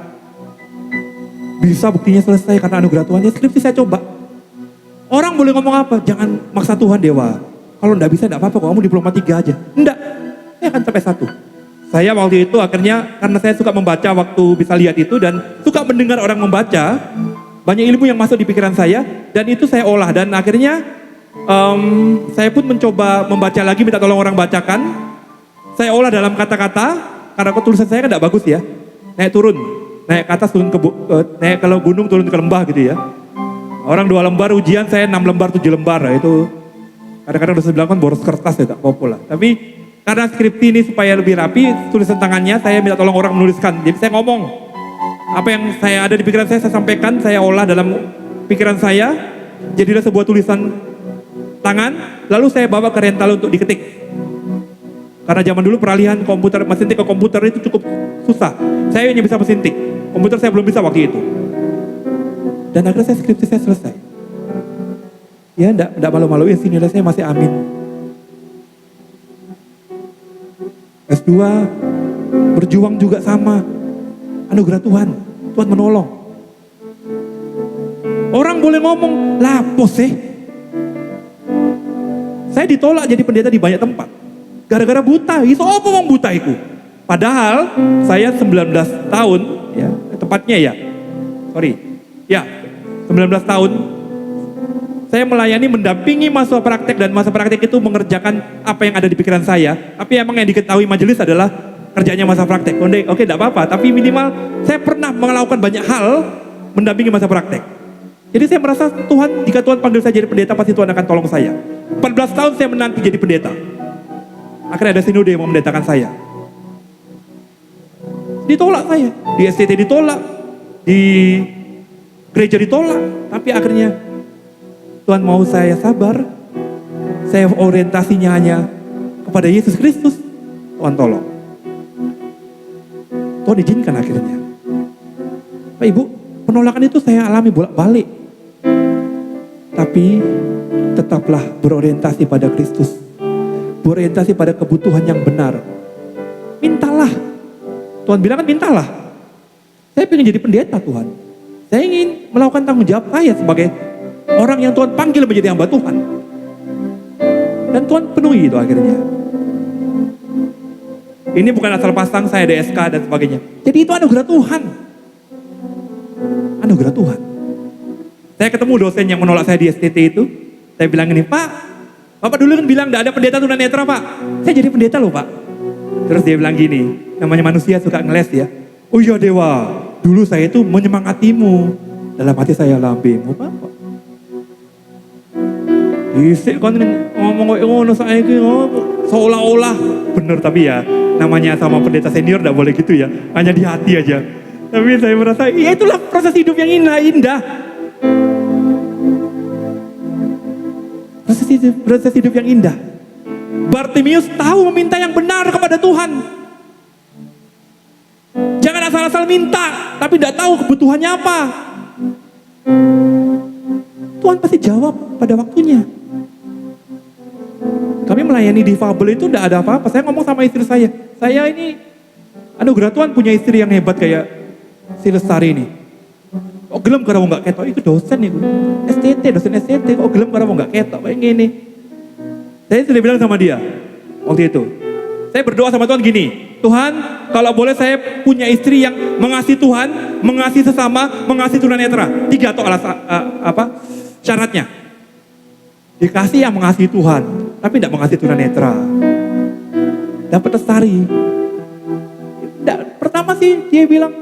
Speaker 4: Bisa buktinya selesai karena anugerah Tuhan. Ya skripsi saya coba. Orang boleh ngomong apa? Jangan maksa Tuhan Dewa. Kalau enggak bisa enggak apa-apa, kamu diploma 3 aja. Enggak, saya akan sampai 1. Saya waktu itu akhirnya karena saya suka membaca waktu bisa lihat itu dan suka mendengar orang membaca, banyak ilmu yang masuk di pikiran saya dan itu saya olah dan akhirnya saya pun mencoba membaca lagi, minta tolong orang bacakan. Saya olah dalam kata-kata karena tulisan saya kan tidak bagus ya, naik turun, naik ke atas turun naik ke gunung turun ke lembah gitu ya. Orang 2 lembar ujian, saya 6 lembar 7 lembar, itu kadang-kadang udah bilang kan boros kertas ya tak apa-apa lah. Tapi karena skripsi ini supaya lebih rapi, tulisan tangannya saya minta tolong orang menuliskan. Jadi saya ngomong, apa yang saya ada di pikiran saya sampaikan, saya olah dalam pikiran saya, jadilah sebuah tulisan tangan, lalu saya bawa ke rental untuk diketik. Karena zaman dulu peralihan komputer, mesin tik ke komputer itu cukup susah. Saya hanya bisa mesin tik, komputer saya belum bisa waktu itu. Dan akhirnya skripsi saya selesai. Ya enggak malu-maluin sih, nilai saya masih amin. S2, berjuang juga sama. Anugerah Tuhan, Tuhan menolong. Orang boleh ngomong, lapos sih. Saya ditolak jadi pendeta di banyak tempat. Gara-gara buta, itu apa wong buta itu? Padahal saya 19 tahun, ya tepatnya ya. Sorry. Ya, 19 tahun. Saya melayani, mendampingi masa praktek dan masa praktek itu mengerjakan apa yang ada di pikiran saya. Tapi emang yang diketahui majelis adalah kerjanya masa praktek. Oke, tidak apa-apa. Tapi minimal saya pernah melakukan banyak hal mendampingi masa praktek. Jadi saya merasa Tuhan, jika Tuhan panggil saya jadi pendeta, pasti Tuhan akan tolong saya. 14 tahun saya menanti jadi pendeta. Akhirnya ada sinode yang memendetakan saya. Ditolak saya. Di STT ditolak. Di gereja ditolak. Tapi akhirnya Tuhan mau saya sabar, saya orientasinya hanya kepada Yesus Kristus, Tuhan tolong. Tuhan izinkan akhirnya. Pak Ibu, penolakan itu saya alami bolak-balik. Tapi tetaplah berorientasi pada Kristus, berorientasi pada kebutuhan yang benar. Mintalah, Tuhan bilang kan mintalah. Saya ingin jadi pendeta Tuhan. Saya ingin melakukan tanggung jawab saya sebagai orang yang Tuhan panggil menjadi hamba Tuhan. Dan Tuhan penuhi itu akhirnya. Ini bukan asal pasang saya DSK dan sebagainya. Jadi itu anugerah Tuhan. Anugerah Tuhan. Saya ketemu dosen yang menolak saya di STT itu. Saya bilang ini, Pak, Bapak dulu kan bilang tidak ada pendeta tunanetra Pak. Saya jadi pendeta loh Pak. Terus dia bilang gini, namanya manusia suka ngeles ya. Oh iya Dewa, dulu saya itu menyemangatimu. Dalam hati saya lambemu Pak. Isik kan ngomong ngono saiki seolah-olah bener, tapi ya namanya sama pendeta senior tidak boleh gitu ya, hanya di hati aja. Tapi saya merasa ya itulah proses hidup yang indah. Proses hidup yang indah. Bartimius tahu meminta yang benar kepada Tuhan. Jangan asal-asal minta, tapi tidak tahu kebutuhannya apa. Tuhan pasti jawab pada waktunya. Kami melayani difabel itu tidak ada apa-apa. Saya ngomong sama istri saya ini anugerah Tuhan punya istri yang hebat kayak si Lestari ini. Kok gelem karena mau nggak ketok, itu dosen itu. dosen STT, kok gelem karena mau nggak ketok, kayak gini. Saya sudah bilang sama dia, waktu itu. Saya berdoa sama Tuhan gini, Tuhan kalau boleh saya punya istri yang mengasihi Tuhan, mengasihi sesama, mengasihi tunanetra. 3 atau syaratnya. Dikasih yang mengasihi Tuhan, tapi tidak mengasihi tunanetra. Dapat Lestari. Pertama sih dia bilang,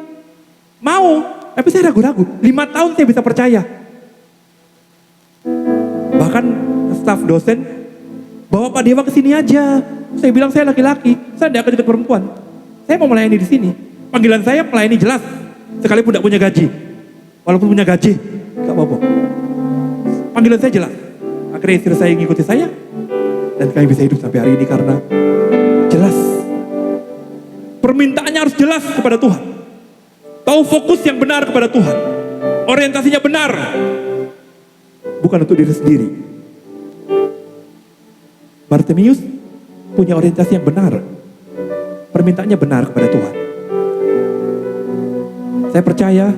Speaker 4: mau. Tapi saya ragu-ragu, 5 tahun saya bisa percaya. Bahkan staf dosen, bawa Pak Dewa ke sini aja. Saya bilang saya laki-laki, saya tidak akan ikut perempuan. Saya mau melayani di sini. Panggilan saya melayani jelas, sekalipun tidak punya gaji. Walaupun punya gaji, gak apa-apa. Panggilan saya jelas. Akhirnya istri saya ngikuti saya, dan kami bisa hidup sampai hari ini karena jelas. Permintaannya harus jelas kepada Tuhan. Tahu fokus yang benar kepada Tuhan. Orientasinya benar. Bukan untuk diri sendiri. Bartimeus punya orientasi yang benar. Permintaannya benar kepada Tuhan. Saya percaya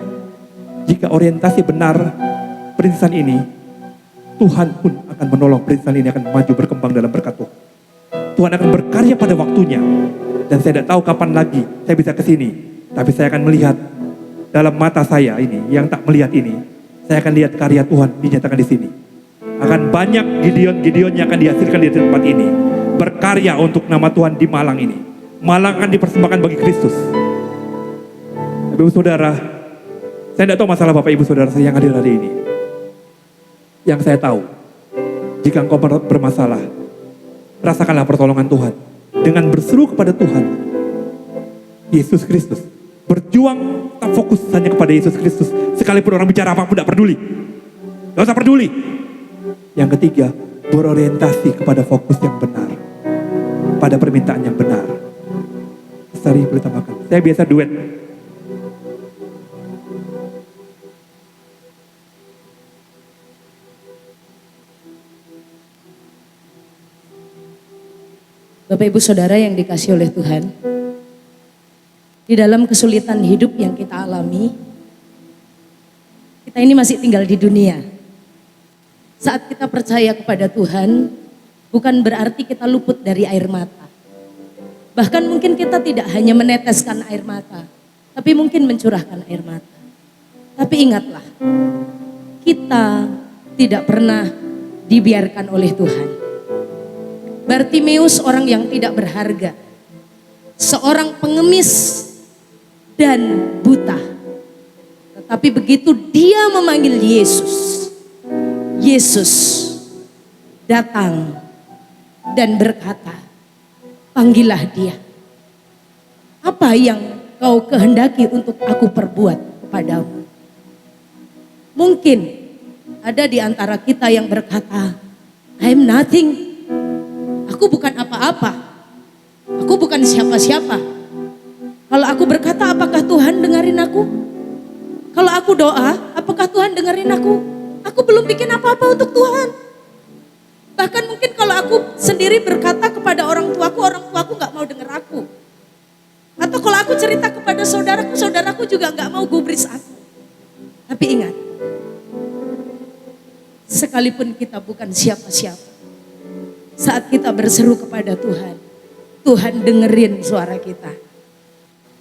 Speaker 4: jika orientasi benar perintisan ini, Tuhan pun akan menolong perintisan ini akan maju berkembang dalam berkat Tuhan. Tuhan akan berkarya pada waktunya. Dan saya tidak tahu kapan lagi saya bisa ke sini. Tapi saya akan melihat dalam mata saya ini, yang tak melihat ini, saya akan lihat karya Tuhan dinyatakan di sini. Akan banyak Gideon yang akan dihasilkan di tempat ini. Berkarya untuk nama Tuhan di Malang ini. Malang akan dipersembahkan bagi Kristus. Ibu saudara, saya tidak tahu masalah Bapak Ibu saudara saya yang hadir hari ini. Yang saya tahu, jika engkau bermasalah, rasakanlah pertolongan Tuhan. Dengan berseru kepada Tuhan, Yesus Kristus. Berjuang, tak fokus hanya kepada Yesus Kristus. Sekalipun orang bicara apapun, tidak peduli. Gak usah peduli. Yang ketiga, berorientasi kepada fokus yang benar. Pada permintaan yang benar. Lestari boleh tambahkan. Saya biasa duet.
Speaker 5: Bapak Ibu Saudara yang dikasihi oleh Tuhan, di dalam kesulitan hidup yang kita alami, kita ini masih tinggal di dunia. Saat kita percaya kepada Tuhan, bukan berarti kita luput dari air mata. Bahkan mungkin kita tidak hanya meneteskan air mata, tapi mungkin mencurahkan air mata. Tapi ingatlah, kita tidak pernah dibiarkan oleh Tuhan. Bartimeus orang yang tidak berharga, seorang pengemis dan buta. Tetapi begitu dia memanggil Yesus, Yesus datang dan berkata, panggillah dia. Apa yang kau kehendaki untuk aku perbuat kepadamu? Mungkin ada di antara kita yang berkata, I'm nothing. Aku bukan apa-apa. Aku bukan siapa-siapa. Kalau aku berkata, apakah Tuhan dengerin aku? Kalau aku doa, apakah Tuhan dengerin aku? Aku belum bikin apa-apa untuk Tuhan. Bahkan mungkin kalau aku sendiri berkata kepada orang tuaku gak mau denger aku. Atau kalau aku cerita kepada saudaraku juga gak mau gubris aku. Tapi ingat, sekalipun kita bukan siapa-siapa, saat kita berseru kepada Tuhan, Tuhan dengerin suara kita.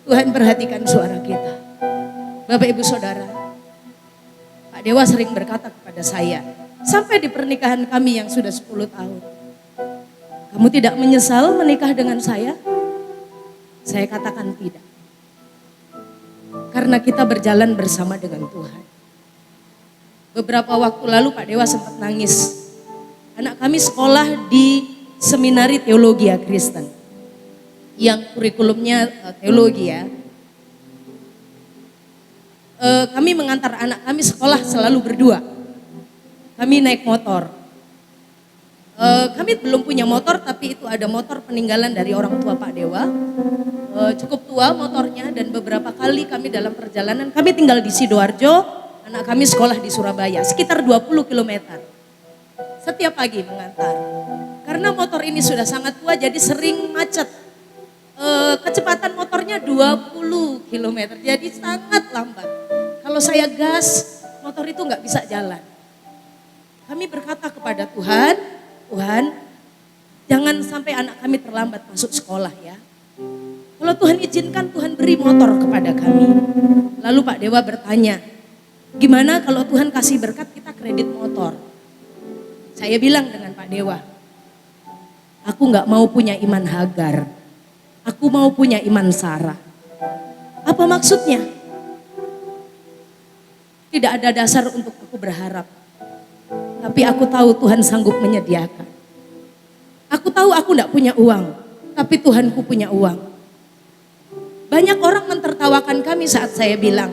Speaker 5: Tuhan perhatikan suara kita. Bapak Ibu Saudara, Pak Dewa sering berkata kepada saya, sampai di pernikahan kami yang sudah 10 tahun, kamu tidak menyesal menikah dengan saya? Saya katakan tidak. Karena kita berjalan bersama dengan Tuhan. Beberapa waktu lalu Pak Dewa sempat nangis. Anak kami sekolah di Seminari Teologi Kristen. Yang kurikulumnya teologi ya. Kami mengantar anak kami sekolah selalu berdua. Kami naik motor. Kami belum punya motor, tapi itu ada motor peninggalan dari orang tua Pak Dewa. cukup tua motornya, dan beberapa kali kami dalam perjalanan, kami tinggal di Sidoarjo, anak kami sekolah di Surabaya, sekitar 20 km. Setiap pagi mengantar. Karena motor ini sudah sangat tua jadi sering macet. Kecepatan motornya 20 km, jadi sangat lambat. Kalau saya gas, motor itu nggak bisa jalan. Kami berkata kepada Tuhan, Tuhan, jangan sampai anak kami terlambat masuk sekolah ya. Kalau Tuhan izinkan, Tuhan beri motor kepada kami. Lalu Pak Dewa bertanya, gimana kalau Tuhan kasih berkat kita kredit motor? Saya bilang dengan Pak Dewa, aku nggak mau punya iman Hagar, aku mau punya iman Sarah. Apa maksudnya? Tidak ada dasar untuk aku berharap, tapi aku tahu Tuhan sanggup menyediakan. Aku tahu aku tidak punya uang, tapi Tuhanku punya uang. Banyak orang mentertawakan kami saat saya bilang,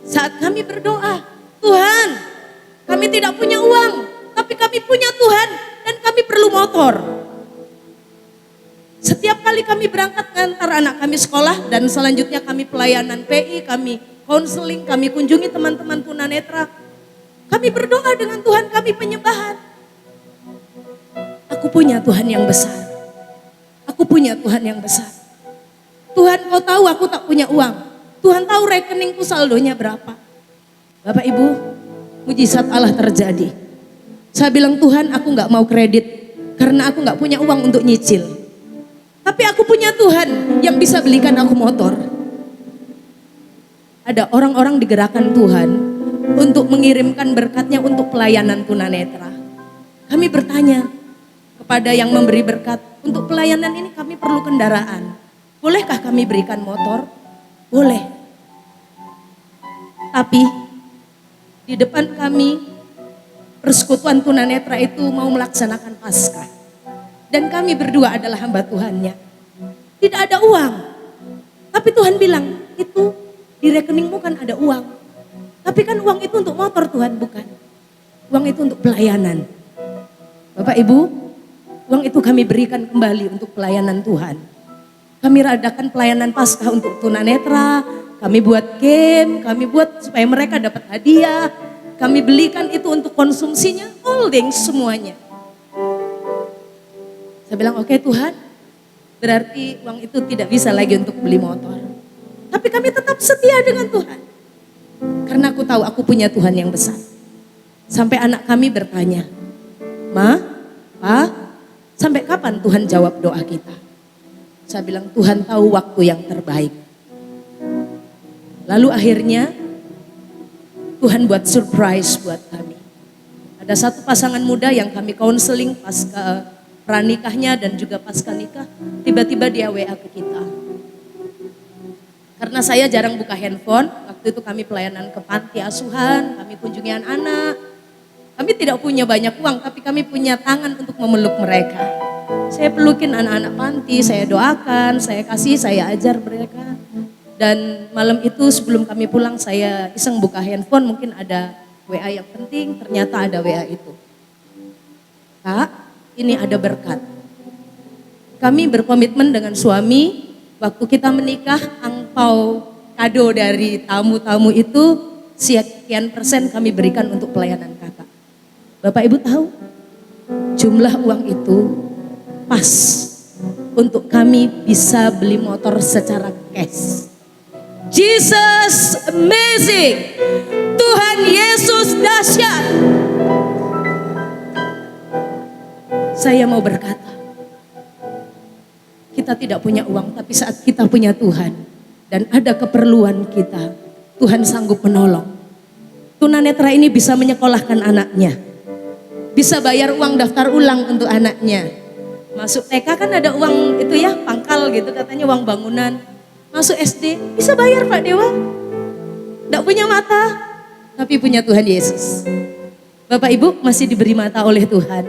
Speaker 5: saat kami berdoa, Tuhan, kami tidak punya uang, tapi kami punya Tuhan dan kami perlu motor. Setiap kali kami berangkat ngantar anak kami sekolah dan selanjutnya kami pelayanan PI, kami konseling, kami kunjungi teman-teman tunanetra, kami berdoa dengan Tuhan, kami penyembahan. Aku punya Tuhan yang besar. Aku punya Tuhan yang besar. Tuhan, kau tahu aku tak punya uang. Tuhan tahu rekeningku saldonya berapa. Bapak Ibu, mujizat Allah terjadi. Saya bilang, Tuhan, aku gak mau kredit karena aku gak punya uang untuk nyicil. Tapi aku punya Tuhan yang bisa belikan aku motor. Ada orang-orang digerakkan Tuhan untuk mengirimkan berkatnya untuk pelayanan tunanetra. Kami bertanya kepada yang memberi berkat, untuk pelayanan ini kami perlu kendaraan. Bolehkah kami berikan motor? Boleh. Tapi di depan kami persekutuan tunanetra itu mau melaksanakan Paskah. Dan kami berdua adalah hamba Tuhannya. Tidak ada uang. Tapi Tuhan bilang, itu di rekeningmu kan ada uang. Tapi kan uang itu untuk motor Tuhan, bukan. Uang itu untuk pelayanan. Bapak Ibu, uang itu kami berikan kembali untuk pelayanan Tuhan. Kami adakan pelayanan Paskah untuk tunanetra, kami buat game, kami buat supaya mereka dapat hadiah. Kami belikan itu untuk konsumsinya, holding semuanya. Saya bilang, oke Tuhan, berarti uang itu tidak bisa lagi untuk beli motor. Tapi kami tetap setia dengan Tuhan. Karena aku tahu aku punya Tuhan yang besar. Sampai anak kami bertanya, Ma, Pa, sampai kapan Tuhan jawab doa kita? Saya bilang, Tuhan tahu waktu yang terbaik. Lalu akhirnya Tuhan buat surprise buat kami. Ada satu pasangan muda yang kami konseling pasca pranikahnya dan juga pasca nikah. Tiba-tiba dia WA ke kita. Karena saya jarang buka handphone, waktu itu kami pelayanan ke panti asuhan, kami kunjungi anak-anak. Kami tidak punya banyak uang, tapi kami punya tangan untuk memeluk mereka. Saya pelukin anak-anak panti, saya doakan, saya kasih, saya ajar mereka. Dan malam itu sebelum kami pulang, saya iseng buka handphone, mungkin ada WA yang penting, ternyata ada WA itu. Kak, ini ada berkat. Kami berkomitmen dengan suami, waktu kita menikah, angpau kado dari tamu-tamu itu, sekian persen kami berikan untuk pelayanan kakak. Bapak Ibu tahu, jumlah uang itu pas untuk kami bisa beli motor secara cash. Jesus amazing, Tuhan Yesus dahsyat. Saya mau berkata, kita tidak punya uang, tapi saat kita punya Tuhan dan ada keperluan kita, Tuhan sanggup menolong. Tunanetra ini bisa menyekolahkan anaknya, bisa bayar uang daftar ulang untuk anaknya. Masuk TK kan ada uang itu ya, pangkal gitu katanya, uang bangunan. Masuk SD bisa bayar Pak Dewa. Tidak punya mata, tapi punya Tuhan Yesus. Bapak Ibu masih diberi mata oleh Tuhan,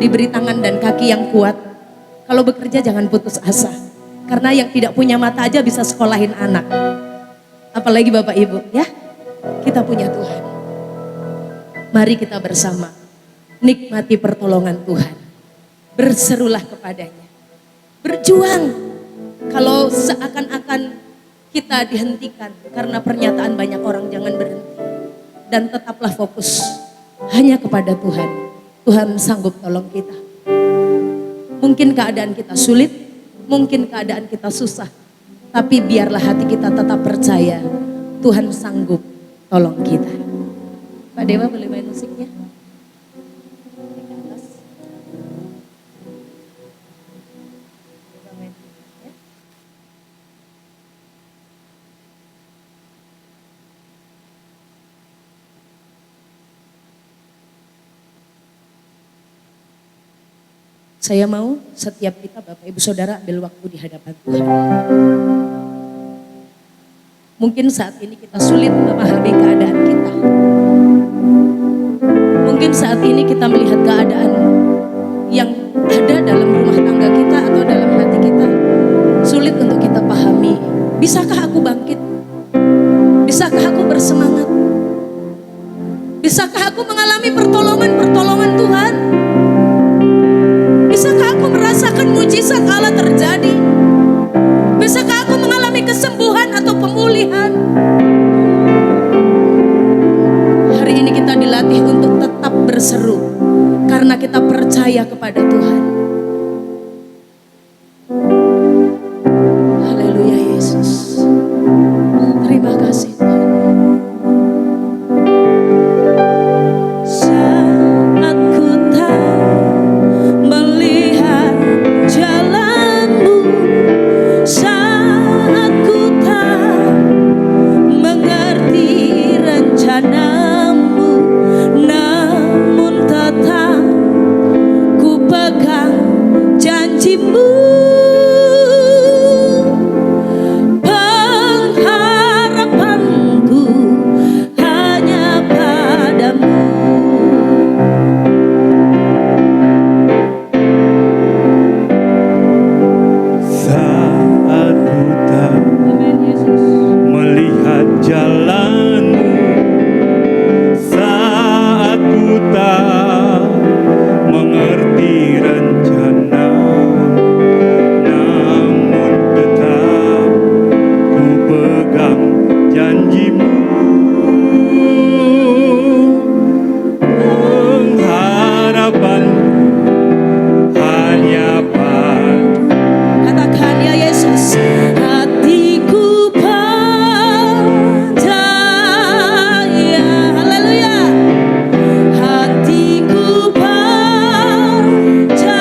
Speaker 5: diberi tangan dan kaki yang kuat. Kalau bekerja jangan putus asa. Karena yang tidak punya mata aja bisa sekolahin anak. Apalagi Bapak Ibu ya, kita punya Tuhan. Mari kita bersama nikmati pertolongan Tuhan. Berserulah kepadanya. Berjuang. Kalau seakan-akan kita dihentikan karena pernyataan banyak orang, jangan berhenti. Dan tetaplah fokus hanya kepada Tuhan. Tuhan sanggup tolong kita. Mungkin keadaan kita sulit, mungkin keadaan kita susah. Tapi biarlah hati kita tetap percaya Tuhan sanggup tolong kita. Pak Dewa boleh main musiknya? Ke atas. Coba main musiknya. Saya mau setiap kita Bapak Ibu Saudara ambil waktu di hadapan Tuhan. Mungkin saat ini kita sulit memahami keadaan kita. Mungkin saat ini kita melihat keadaan yang ada dalam rumah tangga kita atau dalam hati kita sulit untuk kita pahami. Bisakah aku bangkit? Bisakah aku bersemangat? Bisakah aku mengalami pertolongan Tuhan? Bisakah aku merasakan mujizat Allah terjadi? Bisakah aku mengalami kesembuhan atau pemulihan? Hari ini kita dilatih untuk tetap berseru karena kita percaya kepada Tuhan. Haleluya Yesus. Terima kasih Tuhan.
Speaker 3: Saat ku tak melihat jalanmu, saat ku tak mengerti rencanamu, namun tetap ku pegang janjimu. Pengharapanku hanya padamu.
Speaker 4: Saat ku tak melihat jalanmu, saat ku tak mengerti rencanamu, namun tetap ku pegang janjimu. Pengharapanku hanya padamu.
Speaker 3: Katakan ya Yesus, hatiku percaya, haleluya. Hatiku percaya,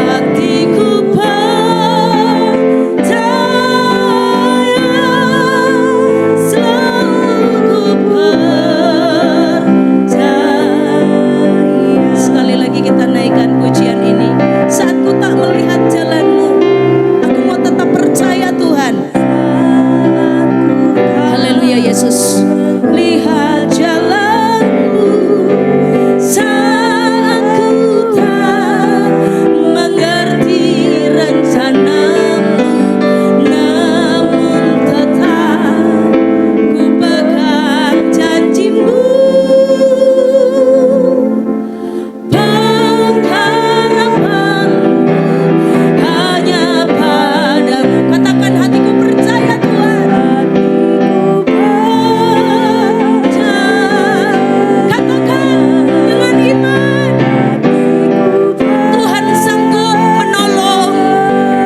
Speaker 3: hatiku percaya, selalu ku percaya. Sekali lagi kita naikkan pujian ini. Saat ku tak melihat jalanmu, aku mau tetap percaya Tuhan. Haleluya Yesus. Lihat jalanmu, saat ku tak mengerti rencanamu, namun tetap ku pegang janjimu. Pengharapanku hanya padamu. Katakan hatiku percaya Tuhan. Hatiku percaya. Katakan dengan iman. Tuhan sanggup menolong.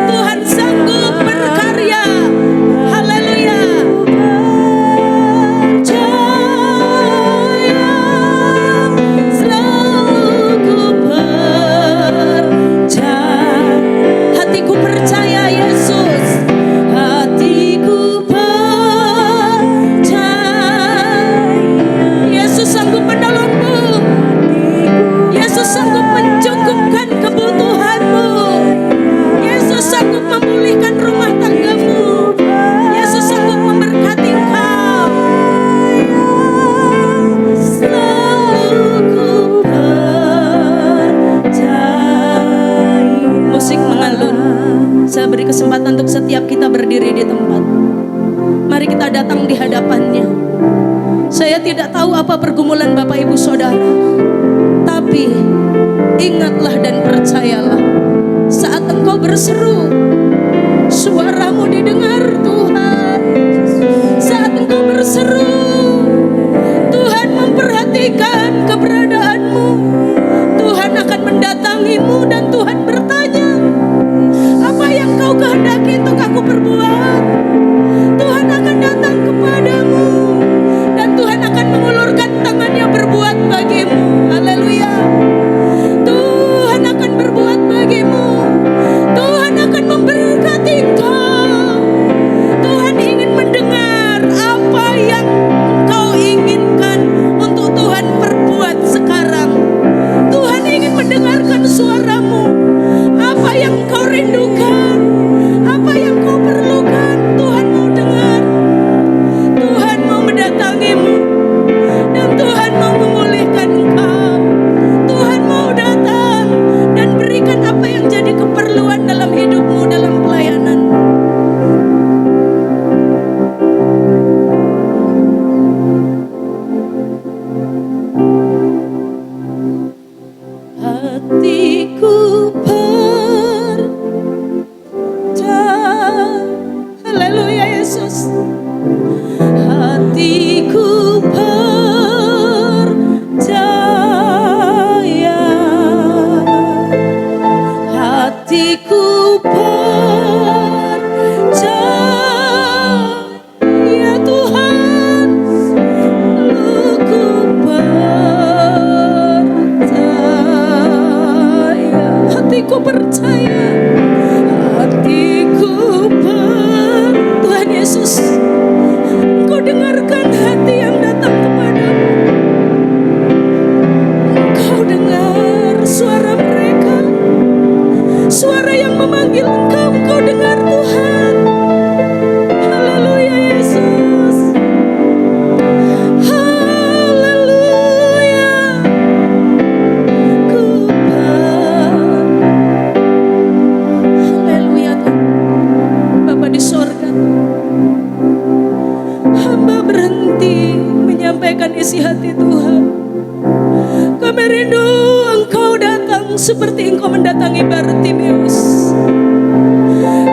Speaker 3: Tuhan sanggup berkarya. Haleluya. Percaya, selalu ku percaya. Hatiku percaya Yesus. Hatiku percaya. Yesus sanggup menolongmu. Yesus sanggup mencukupkan kebutuhanmu. Yesus sanggup memulihkan rumah tanggamu. Yesus sanggup memberkati engkau. Selalu ku percaya. Musik mengalun. Saya beri kesempatan untuk setiap kita berdiri di tempat. Mari kita datang di hadapannya. Saya tidak tahu apa pergumulan Bapak Ibu Saudara, tapi ingatlah dan percayalah,
Speaker 5: hatimu dan Tuhan bertanya, apa yang kau kehendaki untuk aku perbuat? Tuhan akan datang kepadamu dan Tuhan akan mengulurkan tangannya berbuat bagimu. Haleluya. Tuhan akan berbuat bagimu. Tuhan akan memberkati engkau. Tuhan ingin mendengar apa yang kau inginkan untuk Tuhan perbuat sekarang. Tuhan ingin mendengarkan suaramu. Apa yang kau rindukan, apa yang kau perlukan, Tuhan mau dengar. Tuhan mau mendatangimu dan Tuhan mau memulihkan engkau. Tuhan mau datang dan berikan apa yang jadi keperluan dalam hidupmu, dalam pelayanan. Hatiku percaya, haleluya Yesus. Hatiku percaya, hatiku percaya Tuhan, ku percaya, hatiku percaya, hatiku Tuhan Yesus, Engkau dengarkan hati yang datang kepadamu. Engkau dengar suara mereka, suara yang memanggil engkau, engkau dengar Tuhan. Haleluya Yesus. Haleluya. Haleluya Tuhan. Bapa di sorga, hamba berhenti menyampaikan isi hati Tuhan. Kami rindu Engkau datang seperti Engkau mendatangi Bartimeus.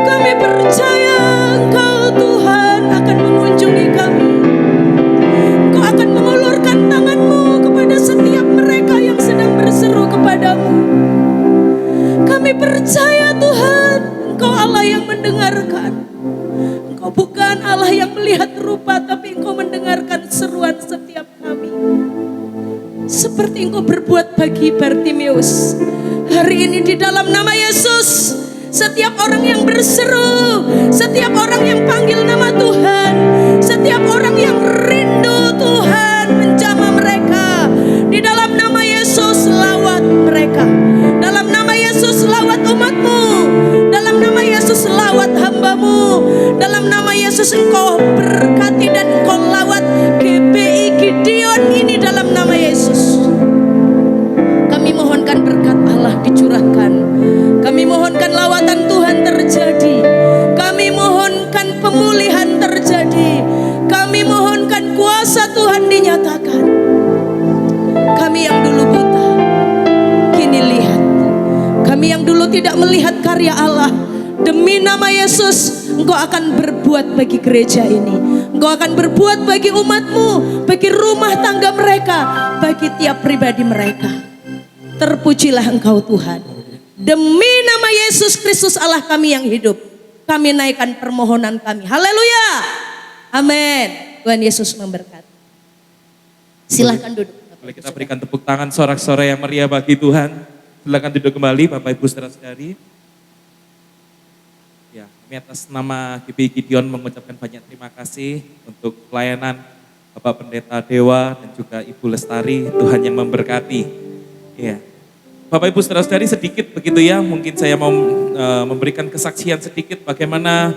Speaker 5: Kami percaya Engkau Tuhan akan mengunjungi kami. Engkau akan mengulurkan tangan-Mu kepada setiap mereka yang sedang berseru kepadamu. Kami percaya Tuhan, Engkau Allah yang mendengarkan. Engkau bukan Allah yang melihat rupa, tapi Engkau mendengarkan seruan setiap kami. Seperti Engkau berbuat bagi Bartimeus. Hari ini di dalam nama Yesus, setiap orang yang berseru, setiap orang yang panggil nama Tuhan, setiap orang yang rindu Tuhan menjamah mereka, di dalam nama Yesus lawat mereka. Dalam nama Yesus lawat umat-Mu. Dalam nama Yesus lawat hamba-Mu. Dalam nama Yesus Engkau berkati dan Engkau lawat GBI Gideon ini dalam nama Yesus. Kami mohonkan berkat Allah dicurahkan. Kami mohonkan lawatan Tuhan terjadi. Kami mohonkan pemulihan terjadi. Kami mohonkan kuasa Tuhan dinyatakan. Kami yang dulu buta, kini lihat. Kami yang dulu tidak melihat karya Allah, demi nama Yesus, Engkau akan berbuat bagi gereja ini. Engkau akan berbuat bagi umat-Mu, bagi rumah tangga mereka, bagi tiap pribadi mereka. Terpujilah Engkau Tuhan. Demi nama Yesus Kristus Allah kami yang hidup, kami naikkan permohonan kami. Haleluya. Amin. Tuhan Yesus memberkati. Silahkan duduk.
Speaker 1: Boleh kita berikan tepuk tangan sorak-sorai yang meriah bagi Tuhan. Silakan duduk kembali Bapak Ibu saudara-saudari. Ya, kami atas nama GBI Gideon mengucapkan banyak terima kasih untuk pelayanan Bapak Pendeta Dewa dan juga Ibu Lestari. Tuhan yang memberkati. Ya. Bapak Ibu saudara-saudari, sedikit begitu ya, mungkin saya mau memberikan kesaksian sedikit bagaimana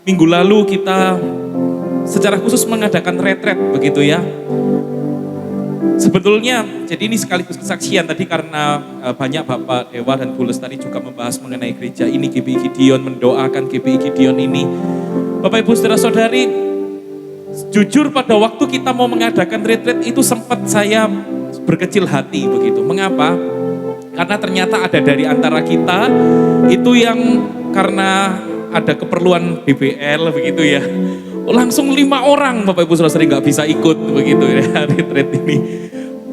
Speaker 1: minggu lalu kita secara khusus mengadakan retret begitu ya. Sebetulnya, jadi ini sekaligus kesaksian tadi karena banyak Bapak Dewa dan Bu Lestari juga membahas mengenai gereja ini, GBI Gideon, mendoakan GBI Gideon ini. Bapak Ibu saudara-saudari, jujur pada waktu kita mau mengadakan retret itu sempat saya berkecil hati begitu. Mengapa? Karena ternyata ada dari antara kita itu yang karena ada keperluan BBL begitu ya. Langsung 5 orang Bapak Ibu saudara-saudari nggak bisa ikut begitu ya retret ini.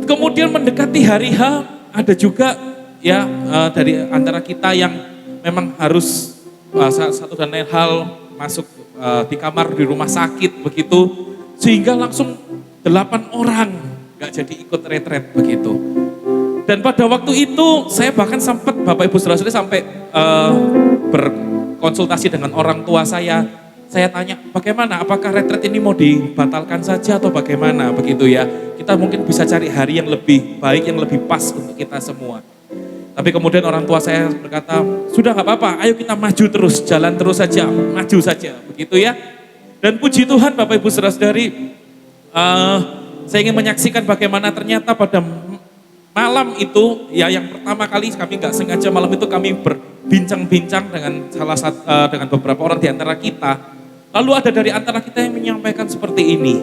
Speaker 1: Kemudian mendekati hari H ada juga ya dari antara kita yang memang harus satu dan lain hal masuk di kamar di rumah sakit begitu, sehingga langsung 8 orang nggak jadi ikut retret begitu. Dan pada waktu itu saya bahkan sempat Bapak Ibu Saudara sampai berkonsultasi dengan orang tua saya. Saya tanya, bagaimana? Apakah retret ini mau dibatalkan saja atau bagaimana begitu ya? Kita mungkin bisa cari hari yang lebih baik, yang lebih pas untuk kita semua. Tapi kemudian orang tua saya berkata, sudah nggak apa-apa, ayo kita maju terus, jalan terus saja, maju saja, begitu ya. Dan puji Tuhan Bapak Ibu Saudara-saudari, saya ingin menyaksikan bagaimana ternyata pada malam itu, ya yang pertama kali kami nggak sengaja malam itu kami berbincang-bincang dengan dengan beberapa orang di antara kita. Lalu ada dari antara kita yang menyampaikan seperti ini.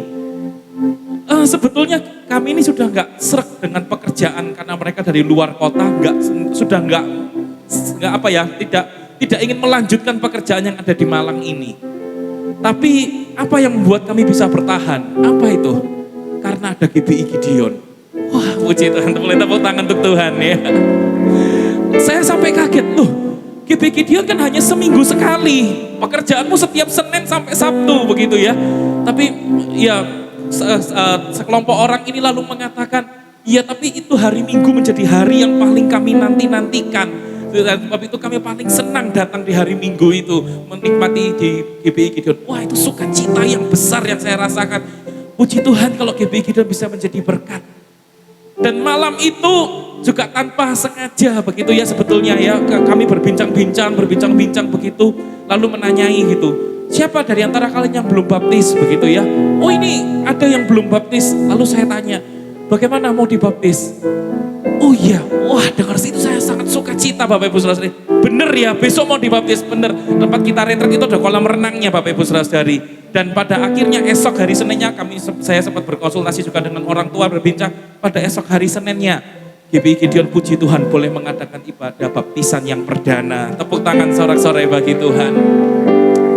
Speaker 1: Sebetulnya kami ini sudah nggak srek dengan pekerjaan karena mereka dari luar kota, sudah nggak apa ya, tidak ingin melanjutkan pekerjaan yang ada di Malang ini. Tapi apa yang membuat kami bisa bertahan? Apa itu? Karena ada GBI Gideon. Wah, puji Tuhan, tepuk tangan untuk Tuhan ya. Saya sampai kaget, loh, GBI Gideon kan hanya seminggu sekali. Pekerjaanmu setiap Senin sampai Sabtu begitu ya. Tapi ya sekelompok orang ini lalu mengatakan, iya tapi itu hari Minggu menjadi hari yang paling kami nanti-nantikan. Sebab itu kami paling senang datang di hari Minggu itu, menikmati di GBI Gideon. Wah, itu sukacita yang besar yang saya rasakan. Puji Tuhan kalau GBI Gideon bisa menjadi berkat. Dan malam itu juga tanpa sengaja begitu ya sebetulnya ya, kami berbincang-bincang begitu, lalu menanyai gitu, siapa dari antara kalian yang belum baptis begitu ya? Oh ini ada yang belum baptis. Lalu saya tanya, bagaimana mau dibaptis? Oh iya, wah dengar itu saya sangat sukacita Bapak Ibu Saudara. Bener ya, besok mau dibaptis, bener. Tempat kita retret itu ada kolam renangnya Bapak Ibu Saudara. Dan pada akhirnya esok hari Seninnya saya sempat berkonsultasi juga dengan orang tua berbincang. Pada esok hari Seninnya GBI Gideon puji Tuhan boleh mengadakan ibadah baptisan yang perdana. Tepuk tangan sorak-sorai bagi Tuhan.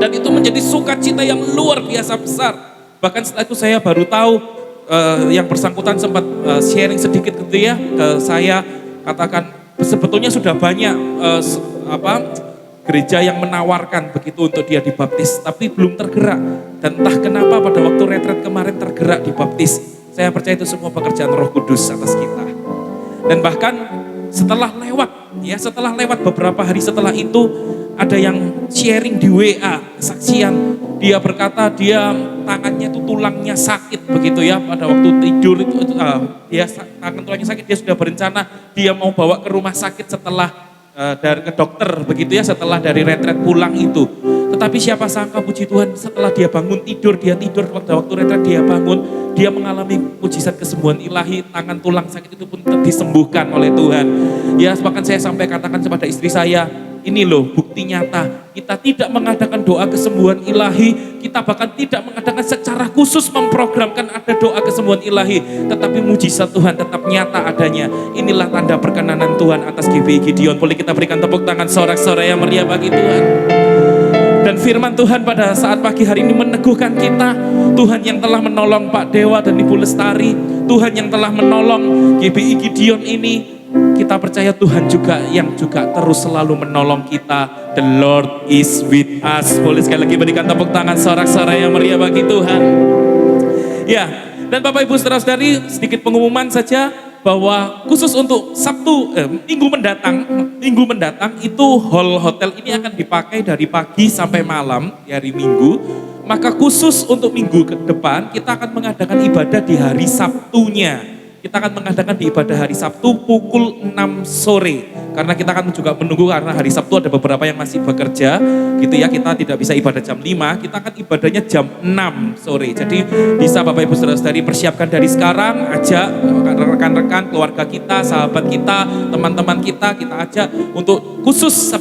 Speaker 1: Dan itu menjadi sukacita yang luar biasa besar. Bahkan setelah itu saya baru tahu yang bersangkutan sempat sharing sedikit gitu ya ke saya, katakan sebetulnya sudah banyak gereja yang menawarkan begitu untuk dia dibaptis, tapi belum tergerak. Dan entah kenapa pada waktu retret kemarin tergerak dibaptis. Saya percaya itu semua pekerjaan Roh Kudus atas kita. Dan bahkan setelah lewat beberapa hari setelah itu, ada yang sharing di WA kesaksian. Dia berkata dia tangannya itu tulangnya sakit begitu ya, pada waktu tidur itu dia tangan tulangnya sakit, dia sudah berencana dia mau bawa ke rumah sakit setelah ke dokter begitu ya, setelah dari retret pulang itu. Tetapi siapa sangka puji Tuhan setelah dia bangun tidur, pada waktu retret dia bangun, dia mengalami mujizat kesembuhan ilahi, tangan tulang sakit itu pun disembuhkan oleh Tuhan. Ya bahkan saya sampai katakan kepada istri saya, ini loh bukti nyata, kita tidak mengadakan doa kesembuhan ilahi, kita bahkan tidak mengadakan secara khusus memprogramkan ada doa kesembuhan ilahi, tetapi mujizat Tuhan tetap nyata adanya. Inilah tanda perkenanan Tuhan atas GBI Gideon. Boleh kita berikan tepuk tangan sorak-sorai yang meriah bagi Tuhan. Dan firman Tuhan pada saat pagi hari ini meneguhkan kita, Tuhan yang telah menolong Pak Dewa dan Ibu Lestari, Tuhan yang telah menolong GBI Gideon ini, kita percaya Tuhan juga yang juga terus selalu menolong kita. The Lord is with us. Boleh sekali lagi berikan tepuk tangan sorak-sorai yang meriah bagi Tuhan. Ya, dan Bapak Ibu Saudara-saudari, sedikit pengumuman saja bahwa khusus untuk minggu mendatang itu hall hotel ini akan dipakai dari pagi sampai malam di hari Minggu. Maka khusus untuk minggu ke depan kita akan mengadakan ibadah di hari Sabtunya. Kita akan mengadakan di ibadah hari Sabtu pukul 6 sore. Karena kita akan juga menunggu, karena hari Sabtu ada beberapa yang masih bekerja. Gitu ya, kita tidak bisa ibadah jam 5, kita akan ibadahnya jam 6 sore. Jadi bisa Bapak Ibu Saudara-saudari persiapkan dari sekarang, ajak rekan-rekan, keluarga kita, sahabat kita, teman-teman kita ajak untuk khusus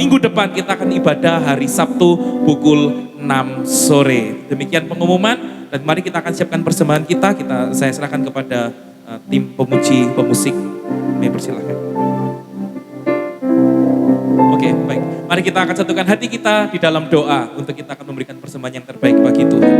Speaker 1: minggu depan kita akan ibadah hari Sabtu pukul 6 sore. Demikian pengumuman, dan mari kita akan siapkan persembahan kita. Saya serahkan kepada tim pemusik. Persilahkan. Oke, baik. Mari kita akan satukan hati kita di dalam doa untuk kita akan memberikan persembahan yang terbaik bagi Tuhan.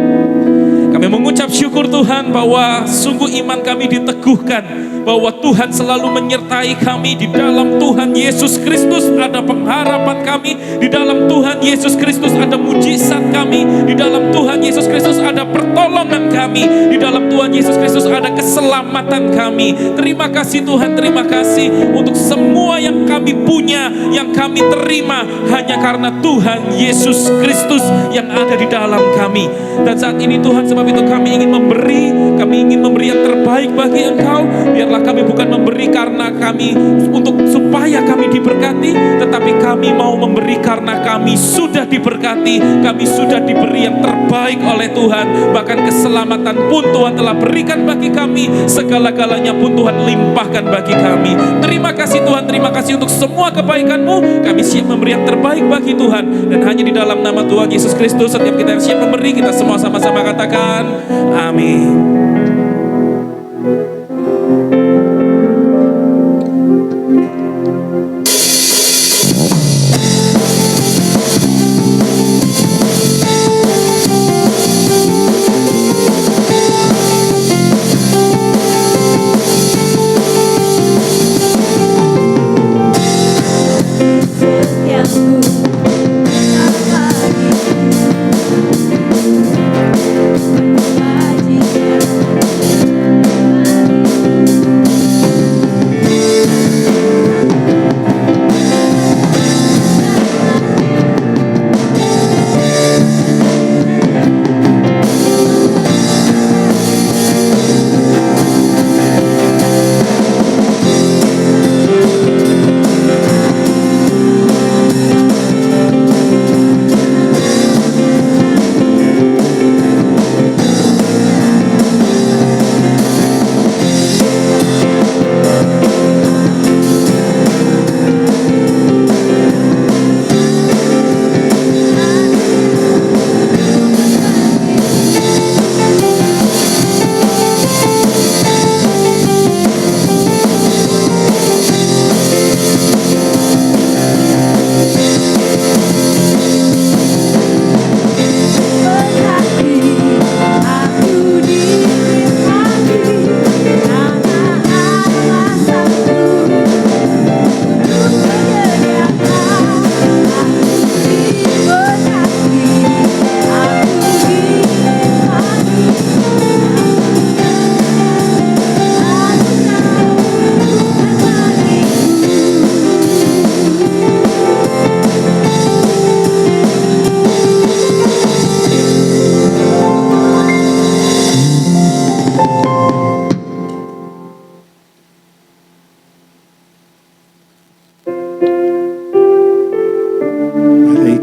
Speaker 1: Kami mengucap syukur Tuhan bahwa sungguh iman kami diteguhkan, bahwa Tuhan selalu menyertai kami. Di dalam Tuhan Yesus Kristus ada pengharapan kami, di dalam Tuhan Yesus Kristus ada mujizat kami, di dalam Tuhan Yesus Kristus ada pertolongan kami, di dalam Tuhan Yesus Kristus ada keselamatan kami. Terima kasih Tuhan, terima kasih untuk semua yang kami punya, yang kami terima hanya karena Tuhan Yesus Kristus yang ada di dalam kami. Dan saat ini Tuhan, sebab itu kami ingin memberi yang terbaik bagi Engkau. Biarlah kami bukan memberi karena kami supaya kami diberkati, tetapi kami mau memberi karena kami sudah diberkati, kami sudah diberi yang terbaik oleh Tuhan. Bahkan keselamatan pun Tuhan telah berikan bagi kami, segala-galanya pun Tuhan limpahkan bagi kami. Terima kasih Tuhan, terima kasih untuk semua kebaikan-Mu. Kami siap memberi yang terbaik bagi Tuhan, dan hanya di dalam nama Tuhan Yesus Kristus setiap kita yang siap memberi, kita semua sama-sama katakan amin.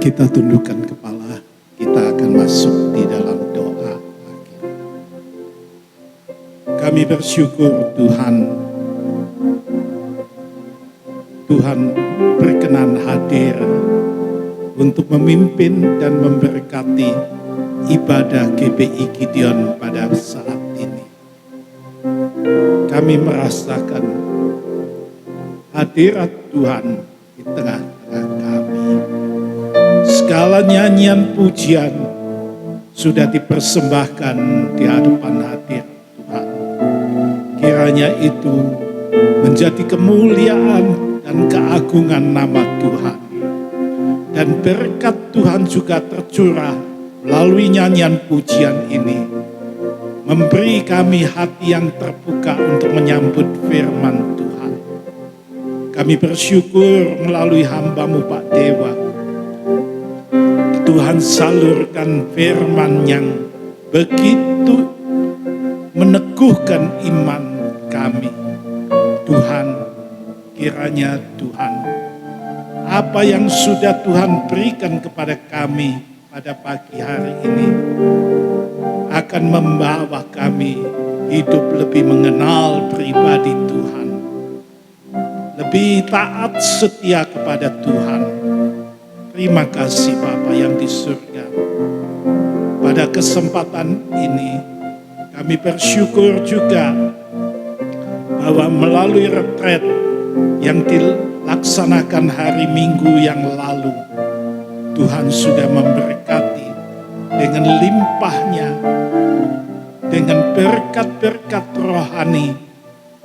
Speaker 8: Kita tundukkan kepala, kita akan masuk di dalam doa. Kami bersyukur Tuhan berkenan hadir untuk memimpin dan memberkati ibadah GBI Gideon pada saat ini. Kami merasakan hadirat Tuhan di tengah-tengah kami. Segala nyanyian pujian sudah dipersembahkan di hadapan hadirat Tuhan. Kiranya itu menjadi kemuliaan dan keagungan nama Tuhan. Dan berkat Tuhan juga tercurah melalui nyanyian pujian ini. Memberi kami hati yang terbuka untuk menyambut firman Tuhan. Kami bersyukur melalui hamba-Mu Pak Dewa. Tuhan salurkan firman yang begitu meneguhkan iman kami. Tuhan, kiranya Tuhan, apa yang sudah Tuhan berikan kepada kami pada pagi hari ini akan membawa kami hidup lebih mengenal pribadi Tuhan, lebih taat setia kepada Tuhan. Terima kasih Bapa yang di surga. Pada kesempatan ini kami bersyukur juga bahwa melalui retret yang dilaksanakan hari Minggu yang lalu, Tuhan sudah memberkati dengan limpahnya, dengan berkat-berkat rohani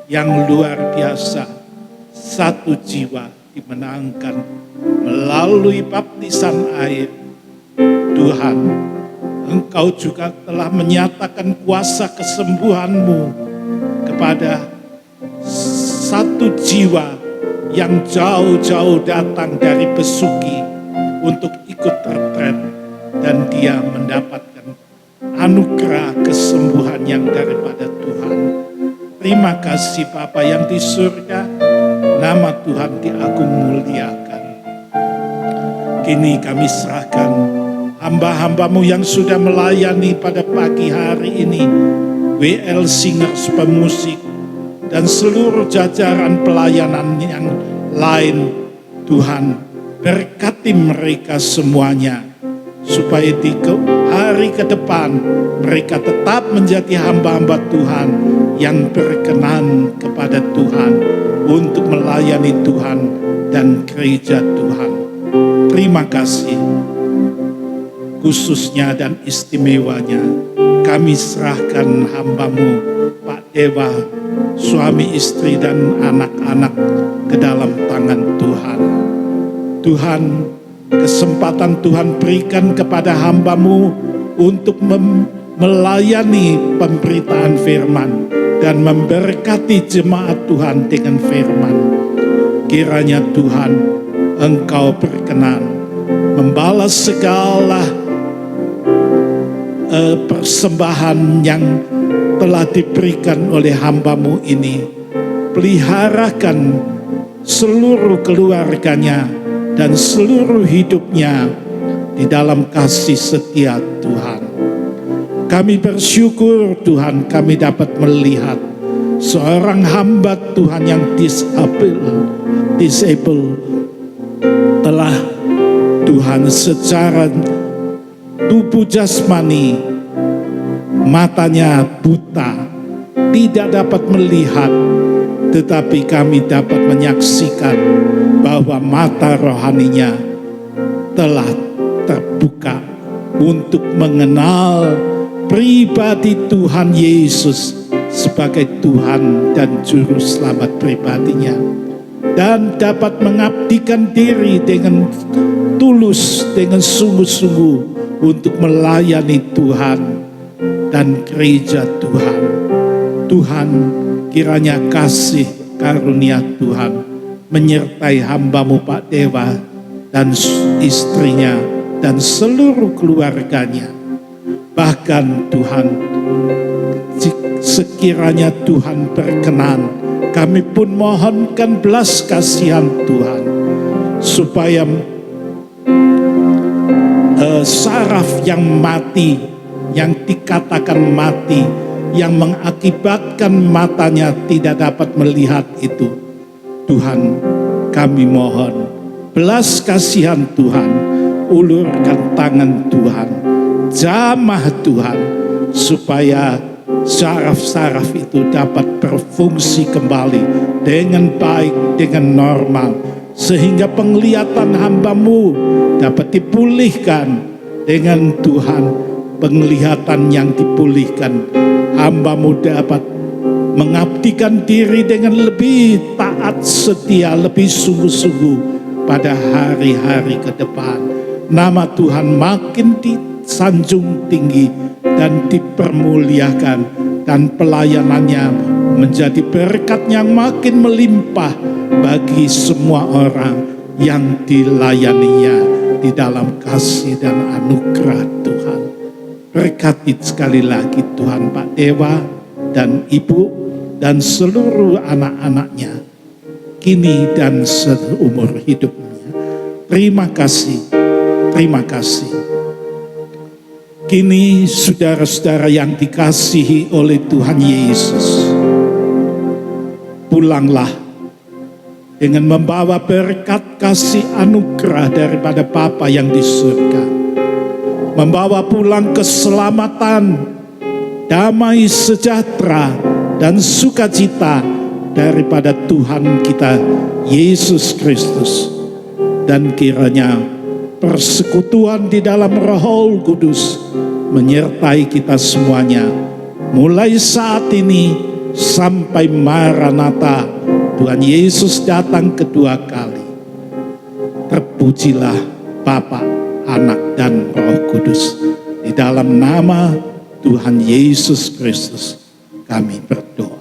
Speaker 8: yang luar biasa. Satu jiwa dimenangkan melalui baptisan air. Tuhan, Engkau juga telah menyatakan kuasa kesembuhan-Mu kepada satu jiwa yang jauh-jauh datang dari Besuki untuk ikut retret, dan dia mendapatkan anugerah kesembuhan yang daripada Tuhan. Terima kasih Bapa yang di surga, nama Tuhan diagung muliakan. Kini kami serahkan hamba-hamba-Mu yang sudah melayani pada pagi hari ini, WL Singers pemusik, dan seluruh jajaran pelayanan yang lain. Tuhan, berkati mereka semuanya, supaya di hari ke depan mereka tetap menjadi hamba-hamba Tuhan yang berkenan kepada Tuhan untuk melayani Tuhan dan gereja Tuhan. Terima kasih. Khususnya dan istimewanya kami serahkan hamba-Mu Pak Dewa, suami istri dan anak-anak ke dalam tangan Tuhan. Tuhan, kesempatan Tuhan berikan kepada hamba-Mu untuk melayani pemberitaan firman dan memberkati jemaat Tuhan dengan firman. Kiranya Tuhan, Engkau berkenan membalas segala persembahan yang telah diberikan oleh hamba-Mu ini. Peliharakan seluruh keluarganya dan seluruh hidupnya di dalam kasih setia Tuhan. Kami bersyukur Tuhan, kami dapat melihat seorang hamba Tuhan yang disable telah Tuhan secara tubuh jasmani, matanya buta, tidak dapat melihat, tetapi kami dapat menyaksikan bahwa mata rohaninya telah terbuka untuk mengenal pribadi Tuhan Yesus sebagai Tuhan dan Juru Selamat pribadinya, dan dapat mengabdikan diri dengan tulus, dengan sungguh-sungguh untuk melayani Tuhan dan gereja Tuhan. Tuhan, kiranya kasih karunia Tuhan menyertai hamba-Mu Pak Dewa dan istrinya dan seluruh keluarganya. Bahkan Tuhan, sekiranya Tuhan berkenan, kami pun mohonkan belas kasihan Tuhan, supaya saraf yang mati, yang dikatakan mati, yang mengakibatkan matanya tidak dapat melihat itu, Tuhan, kami mohon belas kasihan Tuhan, ulurkan tangan Tuhan, jamah Tuhan, supaya saraf-saraf itu dapat berfungsi kembali dengan baik, dengan normal, sehingga penglihatan hamba-Mu dapat dipulihkan dengan Tuhan. Penglihatan yang dipulihkan, hamba-Mu dapat mengabdikan diri dengan lebih taat, setia, lebih sungguh-sungguh pada hari-hari ke depan. Nama Tuhan makin disanjung tinggi dan dipermuliakan, dan pelayanannya menjadi berkat yang makin melimpah bagi semua orang yang dilayaninya di dalam kasih dan anugerah Tuhan. Berkati sekali lagi Tuhan Pak Dewa dan Ibu dan seluruh anak-anaknya, kini dan seumur hidupnya. Terima kasih, terima kasih. Kini saudara-saudara yang dikasihi oleh Tuhan Yesus, pulanglah dengan membawa berkat kasih anugerah daripada Bapa yang di surga. Membawa pulang keselamatan, damai sejahtera, dan sukacita daripada Tuhan kita Yesus Kristus. Dan kiranya persekutuan di dalam Roh Kudus menyertai kita semuanya, mulai saat ini sampai Maranatha, Tuhan Yesus datang kedua kali. Terpujilah Bapa, Anak, dan Roh Kudus. Di dalam nama Tuhan Yesus Kristus kami berdoa.